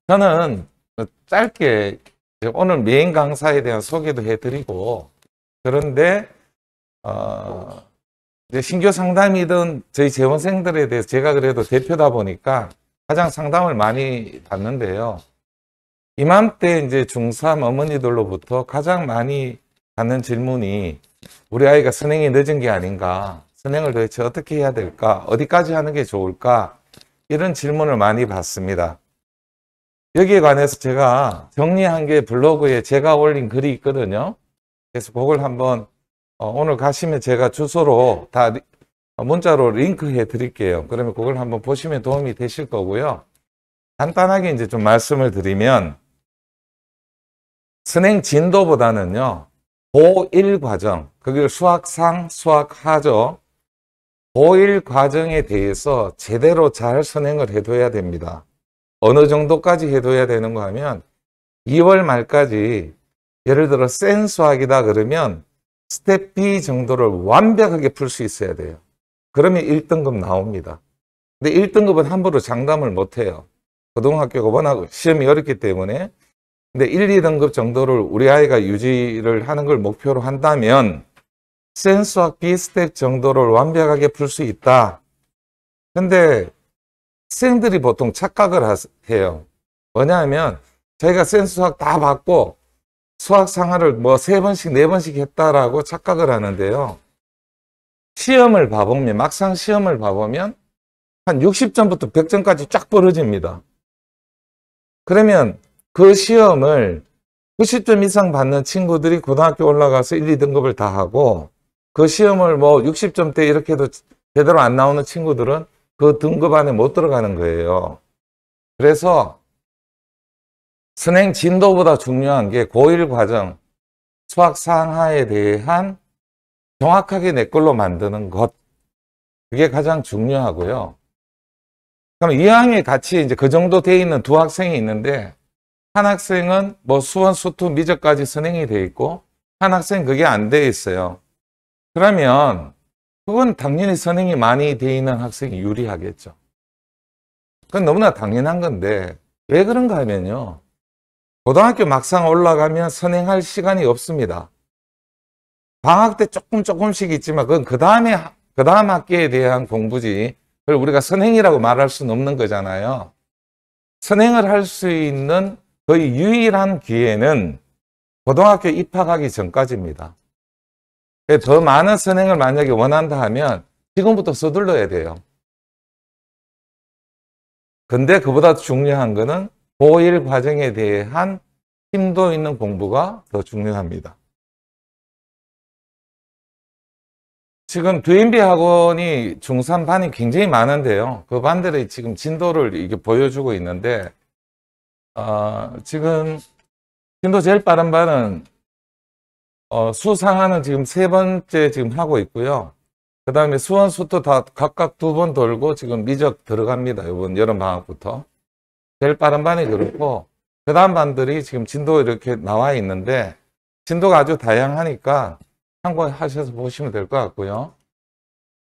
저는 짧게 오늘 메인 강사에 대한 소개도 해드리고, 그런데 이제 신규 상담이든 저희 재원생들에 대해서 제가 그래도 대표다 보니까 가장 상담을 많이 받는데요. 이맘때 이제 중3 어머니들로부터 가장 많이 받는 질문이 우리 아이가 선행이 늦은 게 아닌가, 선행을 도대체 어떻게 해야 될까, 어디까지 하는 게 좋을까, 이런 질문을 많이 받습니다. 여기에 관해서 제가 정리한 게 블로그에 제가 올린 글이 있거든요. 그래서 그걸 한번 오늘 가시면 제가 주소로 다 문자로 링크해 드릴게요. 그러면 그걸 한번 보시면 도움이 되실 거고요. 간단하게 이제 좀 말씀을 드리면, 선행 진도보다는요, 고1 과정, 그걸 수학상, 수학하죠. 고1 과정에 대해서 제대로 잘 선행을 해둬야 됩니다. 어느 정도까지 해둬야 되는가 하면 2월 말까지, 예를 들어 센 수학이다 그러면 스텝 B 정도를 완벽하게 풀 수 있어야 돼요. 그러면 1등급 나옵니다. 근데 1등급은 함부로 장담을 못해요. 고등학교가 워낙 시험이 어렵기 때문에. 근데 1, 2등급 정도를 우리 아이가 유지를 하는 걸 목표로 한다면 센 수학 B 스텝 정도를 완벽하게 풀 수 있다. 근데 학생들이 보통 착각을 해요. 뭐냐면 저희가 센 수학 다 받고 수학 상하를 뭐 3번씩 4번씩 했다라고 착각을 하는데요. 시험을 봐보면, 막상 시험을 봐보면 한 60점부터 100점까지 쫙 벌어집니다. 그러면 그 시험을 90점 이상 받는 친구들이 고등학교 올라가서 1, 2등급을 다 하고, 그 시험을 뭐 60점대 이렇게 해도 제대로 안 나오는 친구들은 그 등급 안에 못 들어가는 거예요. 그래서 선행 진도보다 중요한 게 고1 과정, 수학 상하에 대한 정확하게 내 걸로 만드는 것. 그게 가장 중요하고요. 그럼 2학년에 같이 이제 그 정도 돼 있는 두 학생이 있는데, 한 학생은 뭐 수원, 수투, 미적까지 선행이 돼 있고, 한 학생은 그게 안 돼 있어요. 그러면 그건 당연히 선행이 많이 돼 있는 학생이 유리하겠죠. 그건 너무나 당연한 건데, 왜 그런가 하면요, 고등학교 막상 올라가면 선행할 시간이 없습니다. 방학 때 조금씩 있지만 그건 그 다음 학기에 대한 공부지, 그걸 우리가 선행이라고 말할 수는 없는 거잖아요. 선행을 할 수 있는 거의 유일한 기회는 고등학교 입학하기 전까지입니다. 더 많은 선행을 만약에 원한다 하면 지금부터 서둘러야 돼요. 근데 그보다 중요한 거는 고1 과정에 대한 심도 있는 공부가 더 중요합니다. 지금 DMB 학원이 중3 반이 굉장히 많은데요. 그 반들이 지금 진도를 이게 보여주고 있는데, 지금 진도 제일 빠른 반은 수상하는 지금 3번째 지금 하고 있고요. 그 다음에 수원, 수도 다 각각 2번 돌고 지금 미적 들어갑니다. 이번 여름방학부터. 제일 빠른 반이 그렇고, 그 다음 반들이 지금 진도 이렇게 나와 있는데, 진도가 아주 다양하니까 참고하셔서 보시면 될 것 같고요.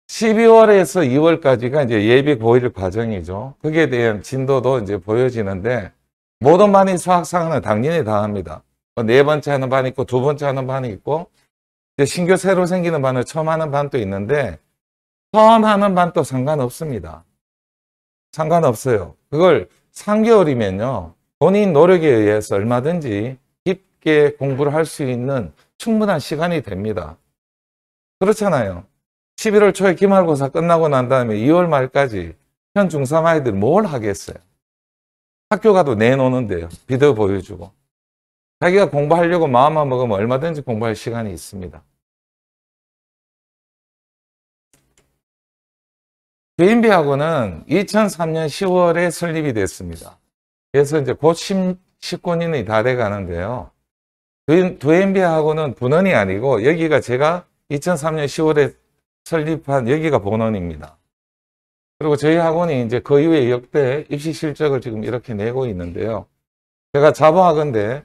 12월에서 2월까지가 이제 예비 고1 과정이죠. 거기에 대한 진도도 이제 보여지는데, 모든 반이 수학상은 당연히 다 합니다. 4번째 하는 반이 있고, 2번째 하는 반이 있고, 이제 신규 새로 생기는 반을 처음 하는 반도 있는데, 처음 하는 반도 상관없습니다. 상관없어요. 그걸 3개월이면요, 본인 노력에 의해서 얼마든지 깊게 공부를 할 수 있는 충분한 시간이 됩니다. 그렇잖아요. 11월 초에 기말고사 끝나고 난 다음에 2월 말까지 현 중3 아이들 뭘 하겠어요? 학교 가도 내놓는데요. 비디오 보여주고. 자기가 공부하려고 마음만 먹으면 얼마든지 공부할 시간이 있습니다. DMB 학원은 2003년 10월에 설립이 됐습니다. 그래서 이제 곧 19년이 다 돼 가는데요. DMB 학원은 본원이 아니고, 여기가 제가 2003년 10월에 설립한 여기가 본원입니다. 그리고 저희 학원이 이제 그 이후에 역대 입시 실적을 지금 이렇게 내고 있는데요. 제가 자부하건대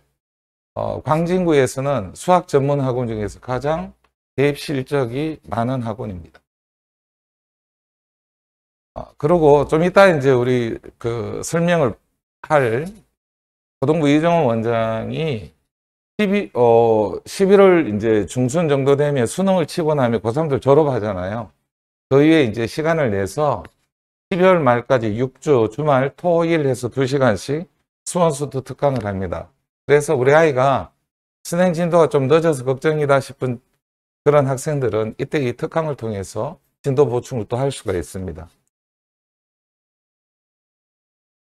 광진구에서는 수학 전문 학원 중에서 가장 대입 실적이 많은 학원입니다. 그리고 좀 이따 이제 우리 그 설명을 할 고등부 이정호 원장이 11월 이제 중순 정도 되면 수능을 치고 나면 고3들 졸업하잖아요. 그 이후에 이제 시간을 내서 12월 말까지 6주 주말 토일 해서 2시간씩 수원수도 특강을 합니다. 그래서 우리 아이가 수능 진도가 좀 늦어서 걱정이다 싶은 그런 학생들은 이때 이 특강을 통해서 진도 보충을 또 할 수가 있습니다.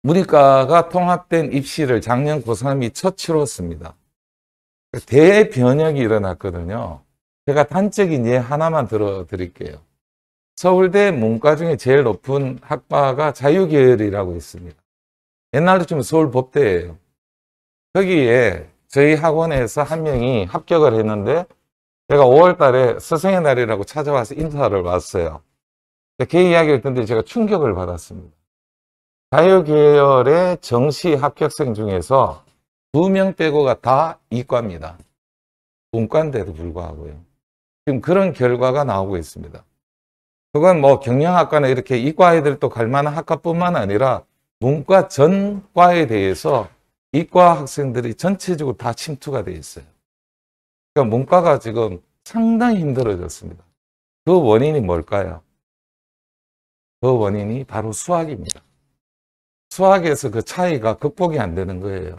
문이과가 통합된 입시를 작년 고3이 첫 치렀습니다. 대변혁이 일어났거든요. 제가 단적인 예 하나만 들어드릴게요. 서울대 문과 중에 제일 높은 학과가 자유계열이라고 있습니다. 옛날로 치면 서울법대예요. 거기에 저희 학원에서 한 명이 합격을 했는데 제가 5월 달에 스승의 날이라고 찾아와서 인사를 왔어요. 걔 이야기를 듣는데 제가 충격을 받았습니다. 자유계열의 정시 합격생 중에서 2명 빼고가 다 이과입니다. 문과인데도 불구하고요. 지금 그런 결과가 나오고 있습니다. 그건 뭐 경영학과나 이렇게 이과 아이들도 갈 만한 학과뿐만 아니라 문과 전 과에 대해서 이과 학생들이 전체적으로 다 침투가 돼 있어요. 그러니까 문과가 지금 상당히 힘들어졌습니다. 그 원인이 뭘까요? 그 원인이 바로 수학입니다. 수학에서 그 차이가 극복이 안 되는 거예요.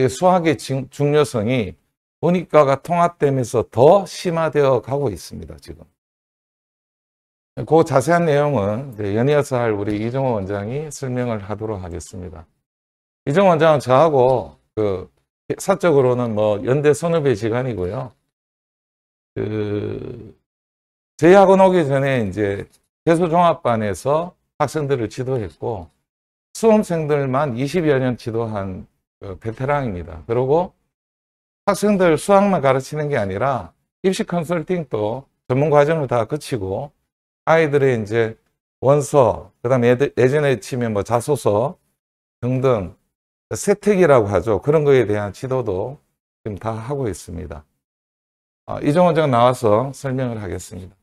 수학의 중요성이 문이과가 통합되면서 더 심화되어 가고 있습니다, 지금. 그 자세한 내용은 연이어서 할 우리 이정호 원장이 설명을 하도록 하겠습니다. 이정호 원장은 저하고 사적으로는 뭐 연대 선후배 시간이고요. 저희 학원 오기 전에 이제 재수종합반에서 학생들을 지도했고 수험생들만 20여 년 지도한 베테랑입니다. 그리고 학생들 수학만 가르치는 게 아니라 입시 컨설팅도 전문 과정을 다 거치고 아이들의 이제 원서, 그 다음에 예전에 치면 뭐 자소서 등등 세특이라고 하죠. 그런 거에 대한 지도도 지금 다 하고 있습니다. 이정호 원장 나와서 설명을 하겠습니다.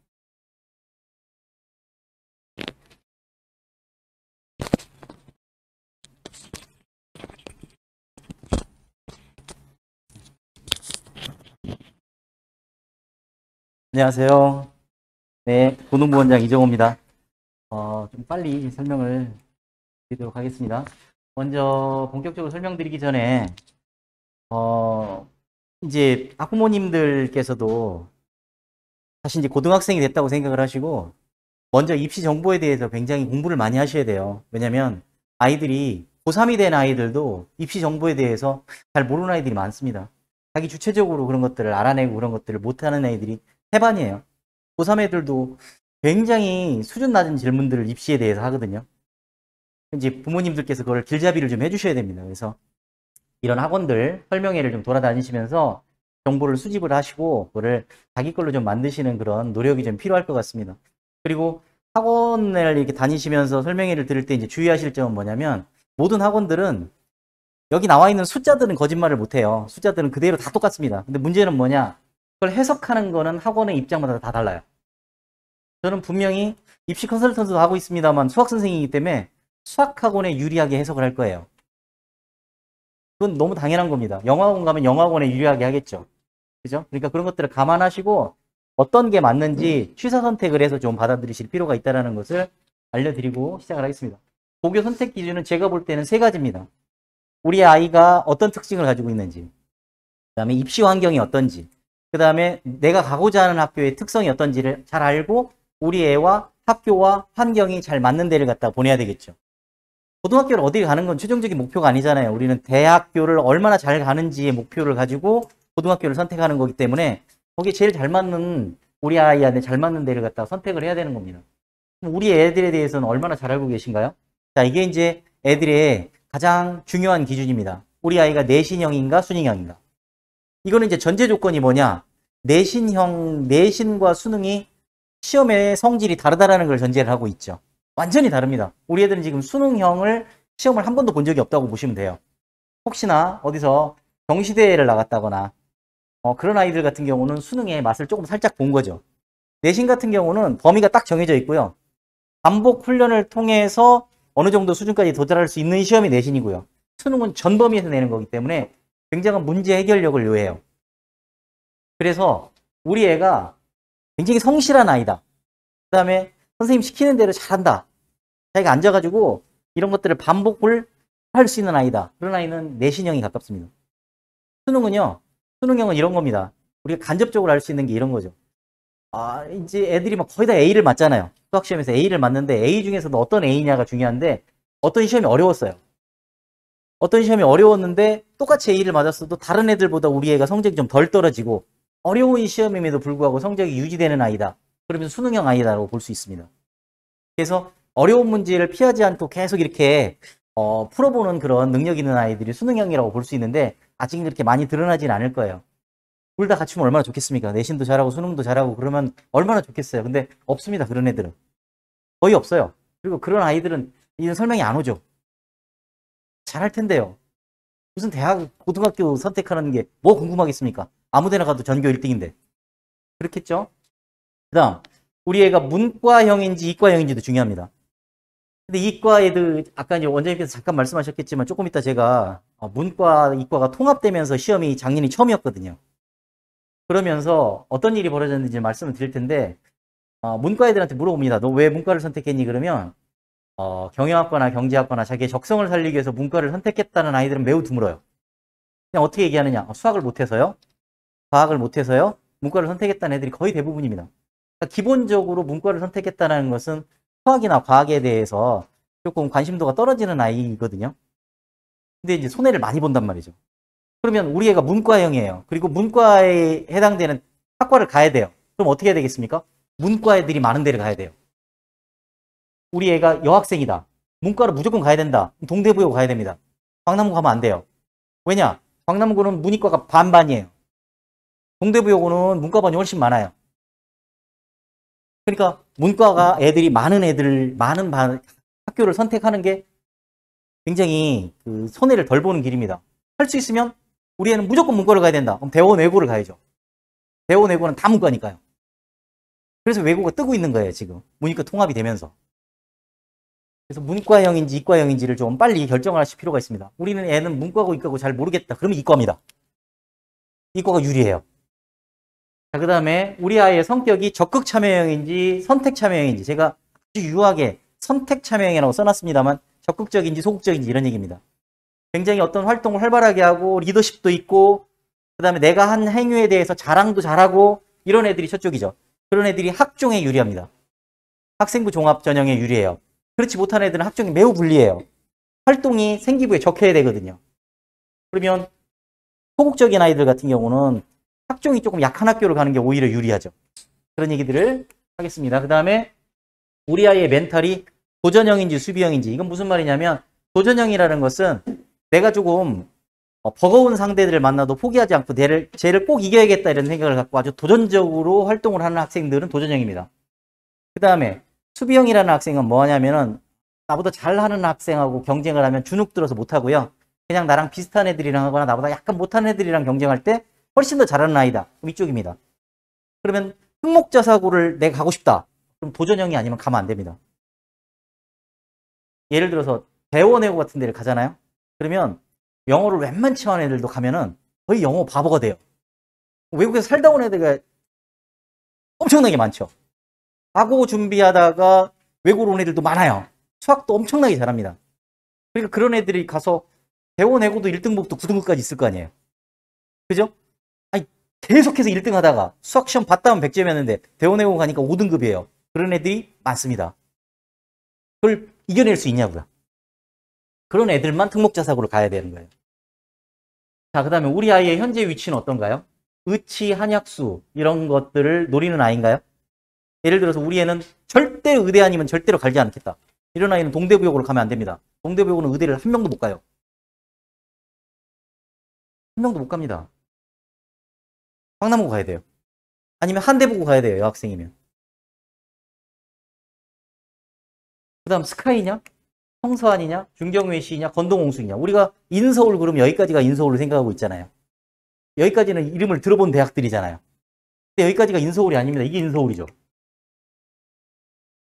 안녕하세요. 네, 고등부 원장 이정호입니다. 좀 빨리 설명을 드리도록 하겠습니다. 먼저 본격적으로 설명드리기 전에 이제 학부모님들께서도 사실 이제 고등학생이 됐다고 생각을 하시고 먼저 입시 정보에 대해서 굉장히 공부를 많이 하셔야 돼요. 왜냐면 아이들이 고3이 된 아이들도 입시 정보에 대해서 잘 모르는 아이들이 많습니다. 자기 주체적으로 그런 것들을 알아내고 그런 것들을 못하는 아이들이 태반이에요. 고3 애들도 굉장히 수준 낮은 질문들을 입시에 대해서 하거든요. 이제 부모님들께서 그걸 길잡이를 좀 해주셔야 됩니다. 그래서 이런 학원들 설명회를 좀 돌아다니시면서 정보를 수집을 하시고 그거를 자기 걸로 좀 만드시는 그런 노력이 좀 필요할 것 같습니다. 그리고 학원을 이렇게 다니시면서 설명회를 들을 때 이제 주의하실 점은 뭐냐면 모든 학원들은 여기 나와 있는 숫자들은 거짓말을 못해요. 숫자들은 그대로 다 똑같습니다. 근데 문제는 뭐냐? 그걸 해석하는 거는 학원의 입장마다 다 달라요. 저는 분명히 입시 컨설턴트도 하고 있습니다만 수학 선생님이기 때문에 수학학원에 유리하게 해석을 할 거예요. 그건 너무 당연한 겁니다. 영어학원 가면 영어학원에 유리하게 하겠죠. 그죠? 그러니까 그런 것들을 감안하시고 어떤 게 맞는지 취사 선택을 해서 좀 받아들이실 필요가 있다는 것을 알려드리고 시작을 하겠습니다. 고교 선택 기준은 제가 볼 때는 3가지입니다. 우리 아이가 어떤 특징을 가지고 있는지, 그 다음에 입시 환경이 어떤지, 그 다음에 내가 가고자 하는 학교의 특성이 어떤지를 잘 알고 우리 애와 학교와 환경이 잘 맞는 데를 갖다 보내야 되겠죠. 고등학교를 어디 가는 건 최종적인 목표가 아니잖아요. 우리는 대학교를 얼마나 잘 가는지의 목표를 가지고 고등학교를 선택하는 거기 때문에 거기에 제일 잘 맞는 우리 아이한테 잘 맞는 데를 갖다 선택을 해야 되는 겁니다. 우리 애들에 대해서는 얼마나 잘 알고 계신가요? 자, 이게 이제 애들의 가장 중요한 기준입니다. 우리 아이가 내신형인가 수능형인가. 이거는 이제 전제 조건이 뭐냐? 내신과 수능이 시험의 성질이 다르다라는 걸 전제를 하고 있죠. 완전히 다릅니다. 우리 애들은 지금 수능형을 시험을 한 번도 본 적이 없다고 보시면 돼요. 혹시나 어디서 경시대회를 나갔다거나 그런 아이들 같은 경우는 수능의 맛을 조금 살짝 본 거죠. 내신 같은 경우는 범위가 딱 정해져 있고요. 반복 훈련을 통해서 어느 정도 수준까지 도달할 수 있는 시험이 내신이고요. 수능은 전범위에서 내는 거기 때문에 굉장한 문제 해결력을 요해요. 그래서 우리 애가 굉장히 성실한 아이다. 그 다음에 선생님 시키는 대로 잘한다. 자기가 앉아가지고 이런 것들을 반복을 할 수 있는 아이다. 그런 아이는 내신형이 가깝습니다. 수능은요, 수능형은 이런 겁니다. 우리가 간접적으로 알 수 있는 게 이런 거죠. 이제 애들이 막 거의 다 A를 맞잖아요. 수학시험에서 A를 맞는데 A 중에서도 어떤 A냐가 중요한데 어떤 시험이 어려웠어요. 어떤 시험이 어려웠는데 똑같이 A를 맞았어도 다른 애들보다 우리 애가 성적이 좀 덜 떨어지고 어려운 시험임에도 불구하고 성적이 유지되는 아이다. 그러면 수능형 아이다라고 볼 수 있습니다. 그래서 어려운 문제를 피하지 않고 계속 이렇게 풀어보는 그런 능력 있는 아이들이 수능형이라고 볼 수 있는데 아직 그렇게 많이 드러나진 않을 거예요. 둘 다 갖추면 얼마나 좋겠습니까? 내신도 잘하고 수능도 잘하고 그러면 얼마나 좋겠어요. 근데 없습니다. 그런 애들은. 거의 없어요. 그리고 그런 아이들은 이런 설명이 안 오죠. 잘할 텐데요. 무슨 대학, 고등학교 선택하는 게 뭐 궁금하겠습니까? 아무 데나 가도 전교 1등인데. 그렇겠죠? 그 다음, 우리 애가 문과형인지 이과형인지도 중요합니다. 근데 이과 애들, 아까 이제 원장님께서 잠깐 말씀하셨겠지만 조금 이따 제가 문과, 이과가 통합되면서 시험이 작년이 처음이었거든요. 그러면서 어떤 일이 벌어졌는지 말씀을 드릴 텐데, 문과 애들한테 물어봅니다. 너 왜 문과를 선택했니? 그러면, 경영학과나 경제학과나 자기의 적성을 살리기 위해서 문과를 선택했다는 아이들은 매우 드물어요. 그냥 어떻게 얘기하느냐? 수학을 못해서요? 과학을 못해서요? 문과를 선택했다는 애들이 거의 대부분입니다. 그러니까 기본적으로 문과를 선택했다는 것은 수학이나 과학에 대해서 조금 관심도가 떨어지는 아이거든요. 근데 이제 손해를 많이 본단 말이죠. 그러면 우리 애가 문과형이에요. 그리고 문과에 해당되는 학과를 가야 돼요. 그럼 어떻게 해야 되겠습니까? 문과 애들이 많은 데를 가야 돼요. 우리 애가 여학생이다. 문과를 무조건 가야 된다. 동대부여 가야 됩니다. 광남고 가면 안 돼요. 왜냐? 광남고는 문이과가 반반이에요. 동대부여고는 문과반이 훨씬 많아요. 그러니까 문과가 애들이 많은 학교를 선택하는 게 굉장히 그 손해를 덜 보는 길입니다. 할 수 있으면 우리 애는 무조건 문과를 가야 된다. 그럼 대원 외고를 가야죠. 대원 외고는 다 문과니까요. 그래서 외고가 뜨고 있는 거예요, 지금. 문이과 통합이 되면서. 그래서 문과형인지 이과형인지를 좀 빨리 결정을 하실 필요가 있습니다. 우리는 애는 문과고 이과고 잘 모르겠다. 그러면 이과입니다. 이과가 유리해요. 자, 그 다음에 우리 아이의 성격이 적극 참여형인지 선택 참여형인지 제가 아주 유하게 선택 참여형이라고 써놨습니다만 적극적인지 소극적인지 이런 얘기입니다. 굉장히 어떤 활동을 활발하게 하고 리더십도 있고 그 다음에 내가 한 행위에 대해서 자랑도 잘하고 이런 애들이 저쪽이죠. 그런 애들이 학종에 유리합니다. 학생부 종합 전형에 유리해요. 그렇지 못한 애들은 학종이 매우 불리해요. 활동이 생기부에 적혀야 되거든요. 그러면 소극적인 아이들 같은 경우는 학종이 조금 약한 학교를 가는 게 오히려 유리하죠. 그런 얘기들을 하겠습니다. 그 다음에 우리 아이의 멘탈이 도전형인지 수비형인지 이건 무슨 말이냐면 도전형이라는 것은 내가 조금 버거운 상대들을 만나도 포기하지 않고 쟤를 꼭 이겨야겠다 이런 생각을 갖고 아주 도전적으로 활동을 하는 학생들은 도전형입니다. 그 다음에 수비형이라는 학생은 뭐 하냐면은 나보다 잘하는 학생하고 경쟁을 하면 주눅 들어서 못하고요. 그냥 나랑 비슷한 애들이랑 하거나 나보다 약간 못하는 애들이랑 경쟁할 때 훨씬 더 잘하는 아이다. 그럼 이쪽입니다. 그러면 흑목자 사고를 내가 가고 싶다. 그럼 도전형이 아니면 가면 안 됩니다. 예를 들어서 대원외고 같은 데를 가잖아요. 그러면 영어를 웬만치 않은 애들도 가면은 거의 영어 바보가 돼요. 외국에서 살다 온 애들이 엄청나게 많죠. 과거 준비하다가 외국으로 온 애들도 많아요. 수학도 엄청나게 잘합니다. 그러니까 그런 애들이 가서 대원외고도 1등급도 9등급까지 있을 거 아니에요. 그죠? 아니 계속해서 1등 하다가 수학시험 봤다면 100점이었는데 대원외고 가니까 5등급이에요. 그런 애들이 많습니다. 그걸 이겨낼 수 있냐고요. 그런 애들만 특목자사고를 가야 되는 거예요. 자, 그 다음에 우리 아이의 현재 위치는 어떤가요? 의치, 한약수 이런 것들을 노리는 아이인가요? 예를 들어서 우리 애는 절대 의대 아니면 절대로 갈지 않겠다. 이런 아이는 동대부여고를 가면 안 됩니다. 동대부여고는 의대를 한 명도 못 가요. 한 명도 못 갑니다. 광남고 가야 돼요. 아니면 한대보고 가야 돼요. 여학생이면. 그 다음 스카이냐? 성서환이냐? 중경외시냐? 건동홍수이냐? 우리가 인서울 그러면 여기까지가 인서울을 생각하고 있잖아요. 여기까지는 이름을 들어본 대학들이잖아요. 근데 여기까지가 인서울이 아닙니다. 이게 인서울이죠.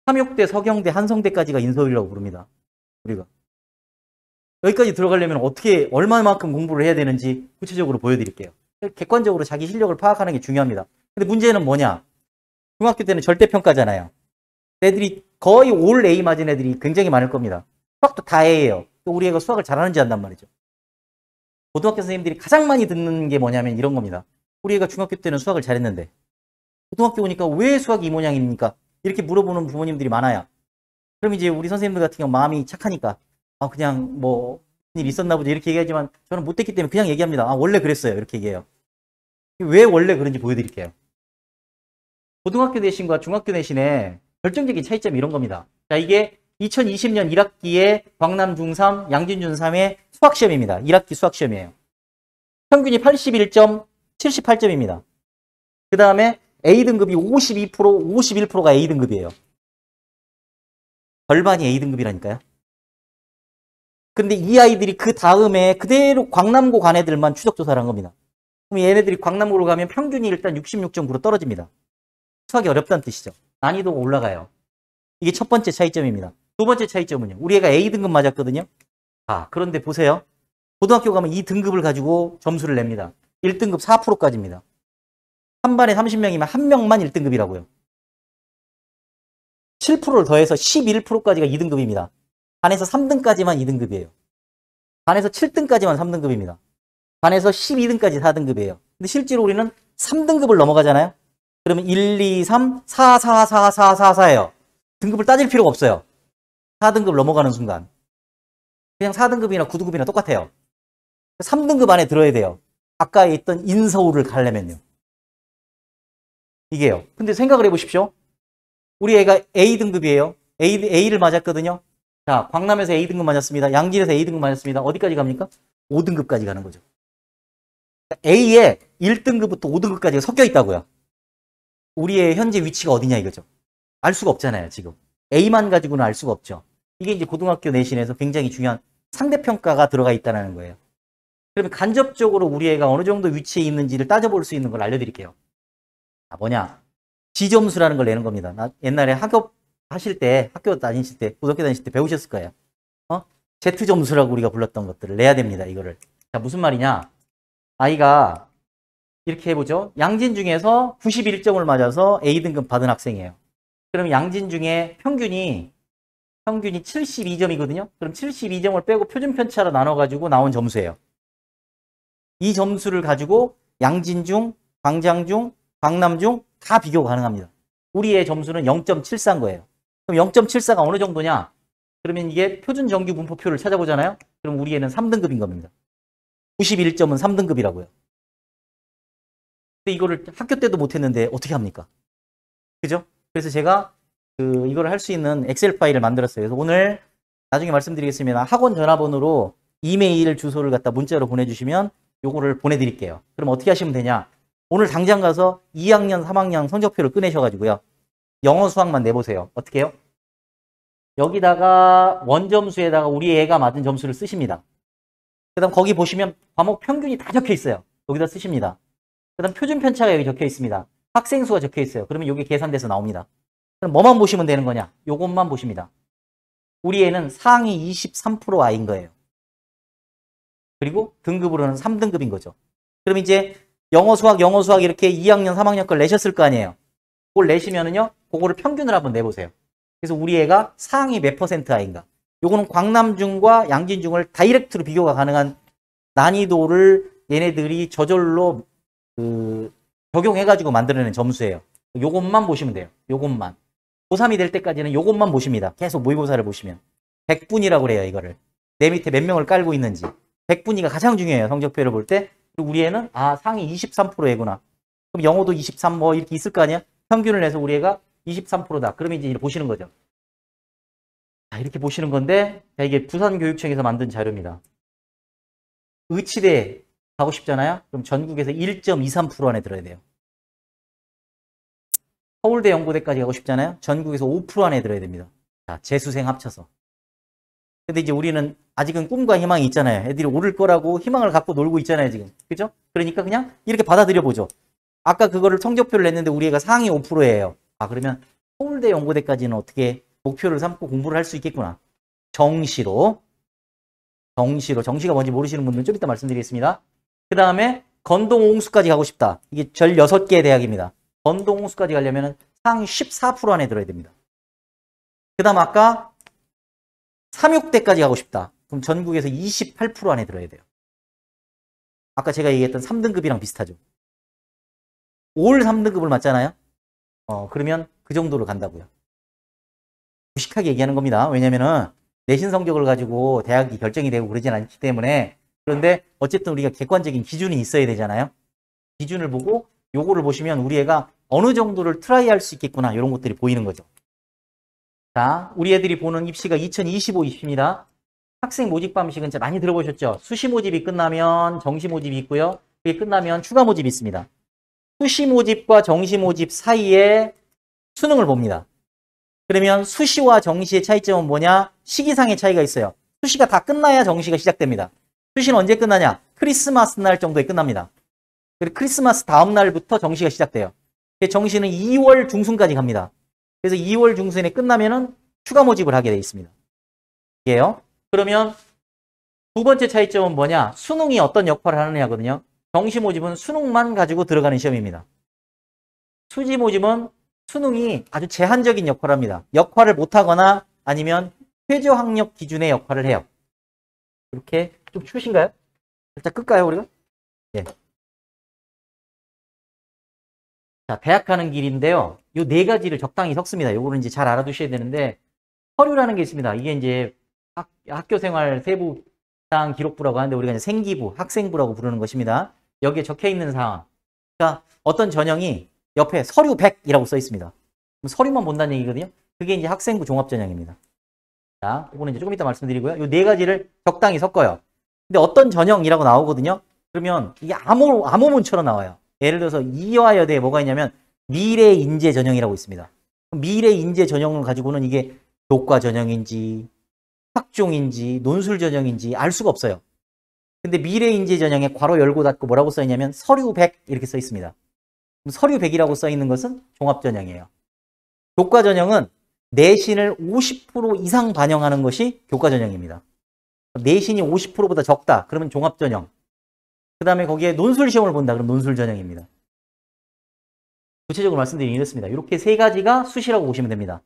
삼육대, 서경대, 한성대까지가 인서울이라고 부릅니다. 우리가. 여기까지 들어가려면 어떻게, 얼마만큼 공부를 해야 되는지 구체적으로 보여드릴게요. 객관적으로 자기 실력을 파악하는 게 중요합니다. 근데 문제는 뭐냐? 중학교 때는 절대평가잖아요. 애들이 거의 올 A 맞은 애들이 굉장히 많을 겁니다. 수학도 다 A예요. 또 우리 애가 수학을 잘하는지 안단 말이죠. 고등학교 선생님들이 가장 많이 듣는 게 뭐냐면 이런 겁니다. 우리 애가 중학교 때는 수학을 잘했는데 고등학교 오니까 왜 수학이 이 모양입니까? 이렇게 물어보는 부모님들이 많아요. 그럼 이제 우리 선생님들 같은 경우 마음이 착하니까 그냥 뭐 무슨 일 있었나 보지 이렇게 얘기하지만 저는 못했기 때문에 그냥 얘기합니다. 원래 그랬어요. 이렇게 얘기해요. 왜 원래 그런지 보여드릴게요. 고등학교 내신과 중학교 내신의 결정적인 차이점이 이런 겁니다. 자, 이게 2020년 1학기에 광남 중3, 양진 중3의 수학시험입니다. 1학기 수학시험이에요. 평균이 81.78점입니다. 그 다음에 A등급이 52%, 51%가 A등급이에요. 절반이 A등급이라니까요. 근데 이 아이들이 그 다음에 그대로 광남고 간 애들만 추적조사를 한 겁니다. 그럼 얘네들이 광남고로 가면 평균이 일단 66.9로 떨어집니다. 수학이 어렵다는 뜻이죠. 난이도가 올라가요. 이게 첫 번째 차이점입니다. 두 번째 차이점은요. 우리 애가 A등급 맞았거든요. 그런데 보세요. 고등학교 가면 이 등급을 가지고 점수를 냅니다. 1등급 4%까지입니다. 한 반에 30명이면 한 명만 1등급이라고요. 7%를 더해서 11%까지가 2등급입니다. 반에서 3등까지만 2등급이에요. 반에서 7등까지만 3등급입니다. 반에서 12등까지 4등급이에요. 근데 실제로 우리는 3등급을 넘어가잖아요. 그러면 1, 2, 3, 4, 4, 4, 4, 4, 4예요. 등급을 따질 필요가 없어요. 4등급 넘어가는 순간. 그냥 4등급이나 9등급이나 똑같아요. 3등급 안에 들어야 돼요. 아까 있던 인서울을 가려면요. 이게요. 근데 생각을 해보십시오. 우리 애가 A등급이에요. A를 맞았거든요. 자, 광남에서 A등급 맞았습니다. 양진에서 A등급 맞았습니다. 어디까지 갑니까? 5등급까지 가는 거죠. A에 1등급부터 5등급까지가 섞여 있다고요. 우리의 현재 위치가 어디냐 이거죠. 알 수가 없잖아요, 지금. A만 가지고는 알 수가 없죠. 이게 이제 고등학교 내신에서 굉장히 중요한 상대평가가 들어가 있다는 거예요. 그러면 간접적으로 우리 애가 어느 정도 위치에 있는지를 따져볼 수 있는 걸 알려드릴게요. 뭐냐? 지점수라는 걸 내는 겁니다. 옛날에 학교 하실 때, 학교 다니실 때, 고등학교 다니실 때 배우셨을 거예요. Z점수라고 우리가 불렀던 것들을 내야 됩니다, 이거를. 자, 무슨 말이냐? 아이가 이렇게 해보죠. 양진 중에서 91점을 맞아서 A등급 받은 학생이에요. 그럼 양진 중에 평균이 72점이거든요. 그럼 72점을 빼고 표준 편차로 나눠가지고 나온 점수예요. 이 점수를 가지고 양진 중, 광장 중, 광남 중 다 비교가 가능합니다. 우리의 점수는 0.74인 거예요. 그럼 0.74가 어느 정도냐? 그러면 이게 표준 정규 분포표를 찾아보잖아요. 그럼 우리 애는 3등급인 겁니다. 91점은 3등급이라고요. 근데 이거를 학교 때도 못했는데 어떻게 합니까? 그죠? 그래서 제가 이걸 할 수 있는 엑셀 파일을 만들었어요. 그래서 오늘 나중에 말씀드리겠습니다. 학원 전화번호로 이메일 주소를 갖다 문자로 보내주시면 요거를 보내드릴게요. 그럼 어떻게 하시면 되냐? 오늘 당장 가서 2학년, 3학년 성적표를 꺼내셔가지고요. 영어 수학만 내보세요. 어떻게 해요? 여기다가 원점수에다가 우리 애가 맞은 점수를 쓰십니다. 그 다음 거기 보시면 과목 평균이 다 적혀 있어요. 여기다 쓰십니다. 그 다음 표준 편차가 여기 적혀 있습니다. 학생 수가 적혀 있어요. 그러면 여기 계산돼서 나옵니다. 그럼 뭐만 보시면 되는 거냐? 요것만 보십니다. 우리 애는 상위 23% 아이인 거예요. 그리고 등급으로는 3등급인 거죠. 그럼 이제 영어 수학 이렇게 2학년, 3학년 걸 내셨을 거 아니에요. 그걸 내시면은요, 그거를 평균을 한번 내보세요. 그래서 우리 애가 상위 몇 퍼센트 아이인가. 요거는 광남중과 양진중을 다이렉트로 비교가 가능한 난이도를 얘네들이 저절로 적용해가지고 만들어낸 점수예요. 요것만 보시면 돼요. 요것만. 고3이 될 때까지는 요것만 보십니다. 계속 모의고사를 보시면. 100분이라고 그래요, 이거를. 내 밑에 몇 명을 깔고 있는지. 100분위가 가장 중요해요, 성적표를 볼 때. 그리고 우리 애는, 상위 23%애구나. 그럼 영어도 23, 이렇게 있을 거 아니야? 평균을 내서 우리 애가 23%다. 그러면 이제 보시는 거죠. 자, 이렇게 보시는 건데, 자, 이게 부산교육청에서 만든 자료입니다. 의치대 가고 싶잖아요? 그럼 전국에서 1.23% 안에 들어야 돼요. 서울대 연고대까지 가고 싶잖아요? 전국에서 5% 안에 들어야 됩니다. 자, 재수생 합쳐서. 근데 이제 우리는 아직은 꿈과 희망이 있잖아요. 애들이 오를 거라고 희망을 갖고 놀고 있잖아요, 지금. 그죠? 그러니까 그냥 이렇게 받아들여 보죠. 아까 그거를 성적표를 냈는데 우리 애가 상위 5%예요. 그러면 서울대 연고대까지는 어떻게 목표를 삼고 공부를 할 수 있겠구나. 정시로 정시가 뭔지 모르시는 분들은 좀 이따 말씀드리겠습니다. 그 다음에 건동홍수까지 가고 싶다. 이게 16개 대학입니다. 건동홍수까지 가려면 상위 14% 안에 들어야 됩니다. 그 다음 아까 삼육대까지 가고 싶다. 그럼 전국에서 28% 안에 들어야 돼요. 아까 제가 얘기했던 3등급이랑 비슷하죠. 올 3등급을 맞잖아요. 그러면 그 정도로 간다고요. 무식하게 얘기하는 겁니다. 왜냐면은 내신 성적을 가지고 대학이 결정이 되고 그러진 않기 때문에. 그런데 어쨌든 우리가 객관적인 기준이 있어야 되잖아요. 기준을 보고 요거를 보시면 우리 애가 어느 정도를 트라이 할 수 있겠구나, 이런 것들이 보이는 거죠. 자, 우리 애들이 보는 입시가 2025 입시입니다. 학생 모집 방식은 많이 들어보셨죠? 수시 모집이 끝나면 정시 모집이 있고요. 그게 끝나면 추가 모집이 있습니다. 수시 모집과 정시 모집 사이에 수능을 봅니다. 그러면 수시와 정시의 차이점은 뭐냐? 시기상의 차이가 있어요. 수시가 다 끝나야 정시가 시작됩니다. 수시는 언제 끝나냐? 크리스마스 날 정도에 끝납니다. 그리고 크리스마스 다음 날부터 정시가 시작돼요. 정시는 2월 중순까지 갑니다. 그래서 2월 중순에 끝나면은 추가 모집을 하게 되어 있습니다. 이게요. 그러면 두 번째 차이점은 뭐냐? 수능이 어떤 역할을 하느냐거든요. 정시 모집은 수능만 가지고 들어가는 시험입니다. 수시 모집은 수능이 아주 제한적인 역할을 합니다. 역할을 못하거나 아니면 최저 학력 기준의 역할을 해요. 이렇게 좀 추우신가요? 살짝 끌까요, 우리가? 네. 자, 대학 가는 길인데요. 요 네 가지를 적당히 섞습니다. 요거는 이제 잘 알아두셔야 되는데, 서류라는 게 있습니다. 이게 이제 학교 생활 세부사항 기록부라고 하는데, 우리가 이제 생기부, 학생부라고 부르는 것입니다. 여기에 적혀 있는 사항. 그러니까 어떤 전형이 옆에 서류 100이라고 써 있습니다. 서류만 본다는 얘기거든요. 그게 이제 학생부 종합전형입니다. 자, 이거는 이제 조금 이따 말씀드리고요. 요 네 가지를 적당히 섞어요. 근데 어떤 전형이라고 나오거든요. 그러면 이게 암호문처럼 나와요. 예를 들어서 이화여대에 뭐가 있냐면 미래인재 전형이라고 있습니다. 미래인재 전형을 가지고는 이게 교과 전형인지 학종인지 논술 전형인지 알 수가 없어요. 근데 미래인재 전형에 괄호 열고 닫고 뭐라고 써 있냐면 서류 100 이렇게 써 있습니다. 서류 100이라고 써 있는 것은 종합전형이에요. 교과전형은 내신을 50% 이상 반영하는 것이 교과전형입니다. 내신이 50%보다 적다. 그러면 종합전형. 그 다음에 거기에 논술 시험을 본다. 그럼 논술전형입니다. 구체적으로 말씀드리면 이렇습니다. 이렇게 세 가지가 수시라고 보시면 됩니다.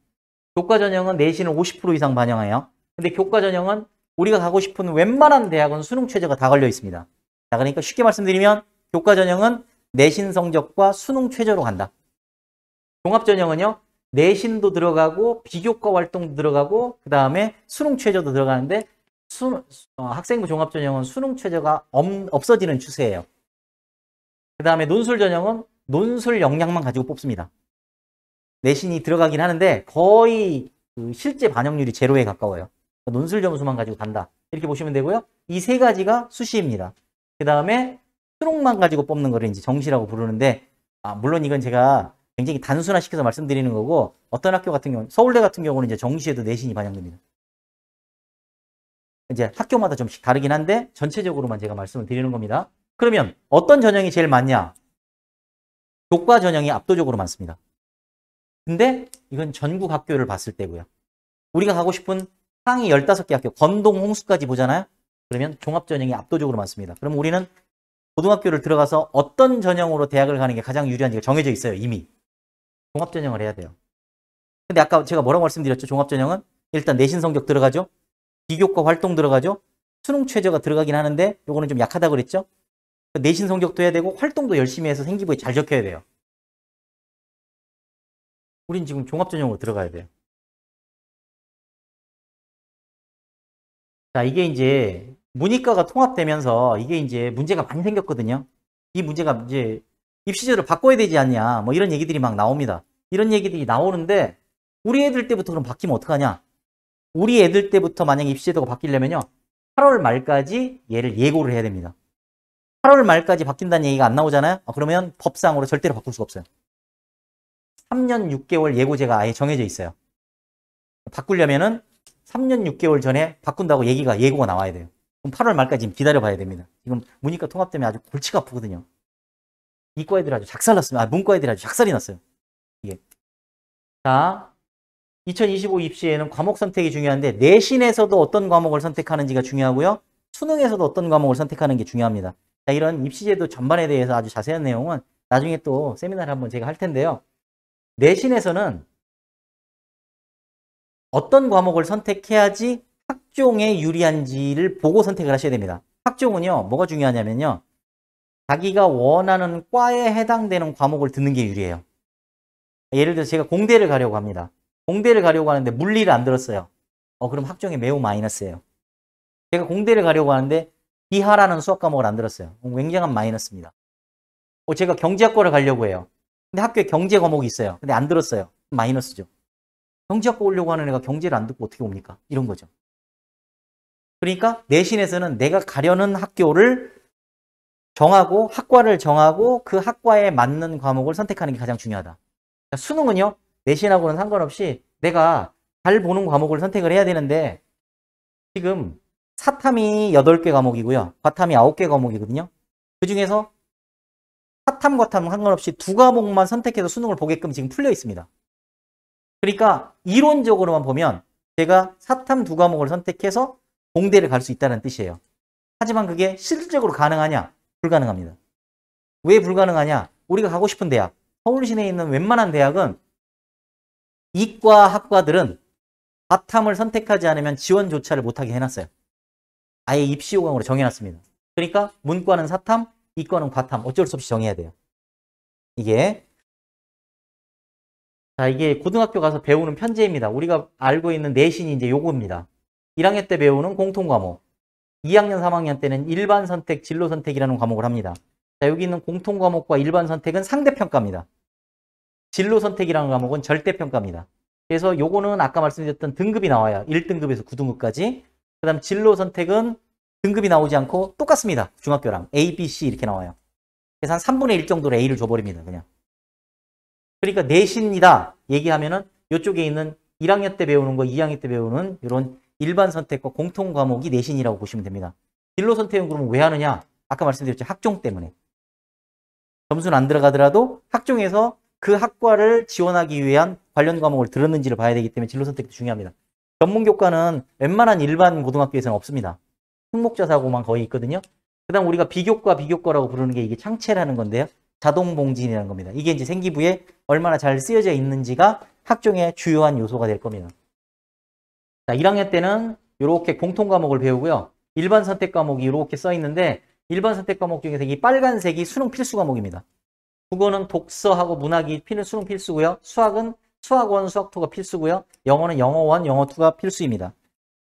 교과전형은 내신을 50% 이상 반영해요. 근데 교과전형은 우리가 가고 싶은 웬만한 대학은 수능 최저가 다 걸려 있습니다. 자, 그러니까 쉽게 말씀드리면 교과전형은 내신 성적과 수능 최저로 간다. 종합전형은요, 내신도 들어가고 비교과 활동도 들어가고 그 다음에 수능 최저도 들어가는데 학생부 종합전형은 수능 최저가 없어지는 추세예요. 그 다음에 논술 전형은 논술 역량만 가지고 뽑습니다. 내신이 들어가긴 하는데 거의 그 실제 반영률이 제로에 가까워요. 논술 점수만 가지고 간다. 이렇게 보시면 되고요. 이 세 가지가 수시입니다. 그 다음에 수능만 가지고 뽑는 거를 이제 정시라고 부르는데, 물론 이건 제가 굉장히 단순화시켜서 말씀드리는 거고, 어떤 학교 같은 경우는, 서울대 같은 경우는 이제 정시에도 내신이 반영됩니다. 이제 학교마다 좀씩 다르긴 한데, 전체적으로만 제가 말씀을 드리는 겁니다. 그러면 어떤 전형이 제일 많냐? 교과 전형이 압도적으로 많습니다. 근데 이건 전국 학교를 봤을 때고요. 우리가 가고 싶은 상위 15개 학교, 건동, 홍수까지 보잖아요? 그러면 종합전형이 압도적으로 많습니다. 그럼 우리는 고등학교를 들어가서 어떤 전형으로 대학을 가는 게 가장 유리한지가 정해져 있어요, 이미. 종합전형을 해야 돼요. 근데 아까 제가 뭐라고 말씀드렸죠? 종합전형은 일단 내신 성적 들어가죠? 비교과 활동 들어가죠? 수능 최저가 들어가긴 하는데 요거는 좀 약하다고 그랬죠? 내신 성적도 해야 되고 활동도 열심히 해서 생기부에 잘 적혀야 돼요. 우린 지금 종합전형으로 들어가야 돼요. 자, 이게 이제 문이과가 통합되면서 이게 이제 문제가 많이 생겼거든요. 이 문제가 이제 입시제도를 바꿔야 되지 않냐, 뭐 이런 얘기들이 막 나옵니다. 이런 얘기들이 나오는데 우리 애들 때부터 그럼 바뀌면 어떡하냐? 우리 애들 때부터 만약에 입시제도가 바뀌려면요, 8월 말까지 얘를 예고를 해야 됩니다. 8월 말까지 바뀐다는 얘기가 안 나오잖아요. 그러면 법상으로 절대로 바꿀 수가 없어요. 3년 6개월 예고제가 아예 정해져 있어요. 바꾸려면은 3년 6개월 전에 바꾼다고 예고가 나와야 돼요. 그럼 8월 말까지 기다려봐야 됩니다. 지금 문이과 통합 때문에 아주 골치가 아프거든요. 이과 애들 아주 작살났습니다. 문과 애들 아주 작살이 났어요. 이게. 자, 2025 입시에는 과목 선택이 중요한데 내신에서도 어떤 과목을 선택하는지가 중요하고요. 수능에서도 어떤 과목을 선택하는 게 중요합니다. 자, 이런 입시제도 전반에 대해서 아주 자세한 내용은 나중에 또 세미나를 한번 제가 할 텐데요. 내신에서는 어떤 과목을 선택해야지 학종에 유리한지를 보고 선택을 하셔야 됩니다. 학종은요, 뭐가 중요하냐면요. 자기가 원하는 과에 해당되는 과목을 듣는 게 유리해요. 예를 들어서 제가 공대를 가려고 합니다. 공대를 가려고 하는데 물리를 안 들었어요. 그럼 학종에 매우 마이너스예요. 제가 공대를 가려고 하는데 비하라는 수학 과목을 안 들었어요. 굉장한 마이너스입니다. 제가 경제학과를 가려고 해요. 근데 학교에 경제 과목이 있어요. 근데 안 들었어요. 마이너스죠. 경제학과 오려고 하는 애가 경제를 안 듣고 어떻게 옵니까? 이런 거죠. 그러니까 내신에서는 내가 가려는 학교를 정하고 학과를 정하고 그 학과에 맞는 과목을 선택하는 게 가장 중요하다. 수능은요, 내신하고는 상관없이 내가 잘 보는 과목을 선택을 해야 되는데 지금 사탐이 8개 과목이고요. 과탐이 9개 과목이거든요. 그 중에서 사탐, 과탐 상관없이 2과목만 선택해서 수능을 보게끔 지금 풀려 있습니다. 그러니까 이론적으로만 보면 제가 사탐 2과목을 선택해서 공대를 갈 수 있다는 뜻이에요. 하지만 그게 실질적으로 가능하냐? 불가능합니다. 왜 불가능하냐? 우리가 가고 싶은 대학, 서울 시내에 있는 웬만한 대학은 이과 학과들은 과탐을 선택하지 않으면 지원조차를 못하게 해놨어요. 아예 입시 요강으로 정해놨습니다. 그러니까 문과는 사탐, 이과는 과탐, 어쩔 수 없이 정해야 돼요. 이게 고등학교 가서 배우는 편제입니다. 우리가 알고 있는 내신이 이제 요겁니다. 1학년 때 배우는 공통과목, 2학년, 3학년 때는 일반 선택, 진로 선택이라는 과목을 합니다. 자, 여기 있는 공통과목과 일반 선택은 상대평가입니다. 진로 선택이라는 과목은 절대평가입니다. 그래서 요거는 아까 말씀드렸던 등급이 나와요. 1등급에서 9등급까지. 그 다음 진로 선택은 등급이 나오지 않고 똑같습니다. 중학교랑 A, B, C 이렇게 나와요. 그래서 한 3분의 1 정도로 A를 줘버립니다. 그냥. 그러니까 내신이다 얘기하면은 이쪽에 있는 1학년 때 배우는 거, 2학년 때 배우는 이런 일반 선택과 공통 과목이 내신이라고 보시면 됩니다. 진로 선택은 그러면 왜 하느냐? 아까 말씀드렸죠. 학종 때문에. 점수는 안 들어가더라도 학종에서 그 학과를 지원하기 위한 관련 과목을 들었는지를 봐야 되기 때문에 진로 선택도 중요합니다. 전문교과는 웬만한 일반 고등학교에서는 없습니다. 특목자사고만 거의 있거든요. 그 다음 우리가 비교과라고 부르는 게 이게 창체라는 건데요. 자동봉진이라는 겁니다. 이게 이제 생기부에 얼마나 잘 쓰여져 있는지가 학종의 주요한 요소가 될 겁니다. 자, 1학년 때는 이렇게 공통 과목을 배우고요. 일반 선택 과목이 이렇게 써 있는데 일반 선택 과목 중에서 이 빨간색이 수능 필수 과목입니다. 국어는 독서하고 문학이 수능 필수고요. 수학은 수학 1, 수학 2가 필수고요. 영어는 영어 1, 영어 2가 필수입니다.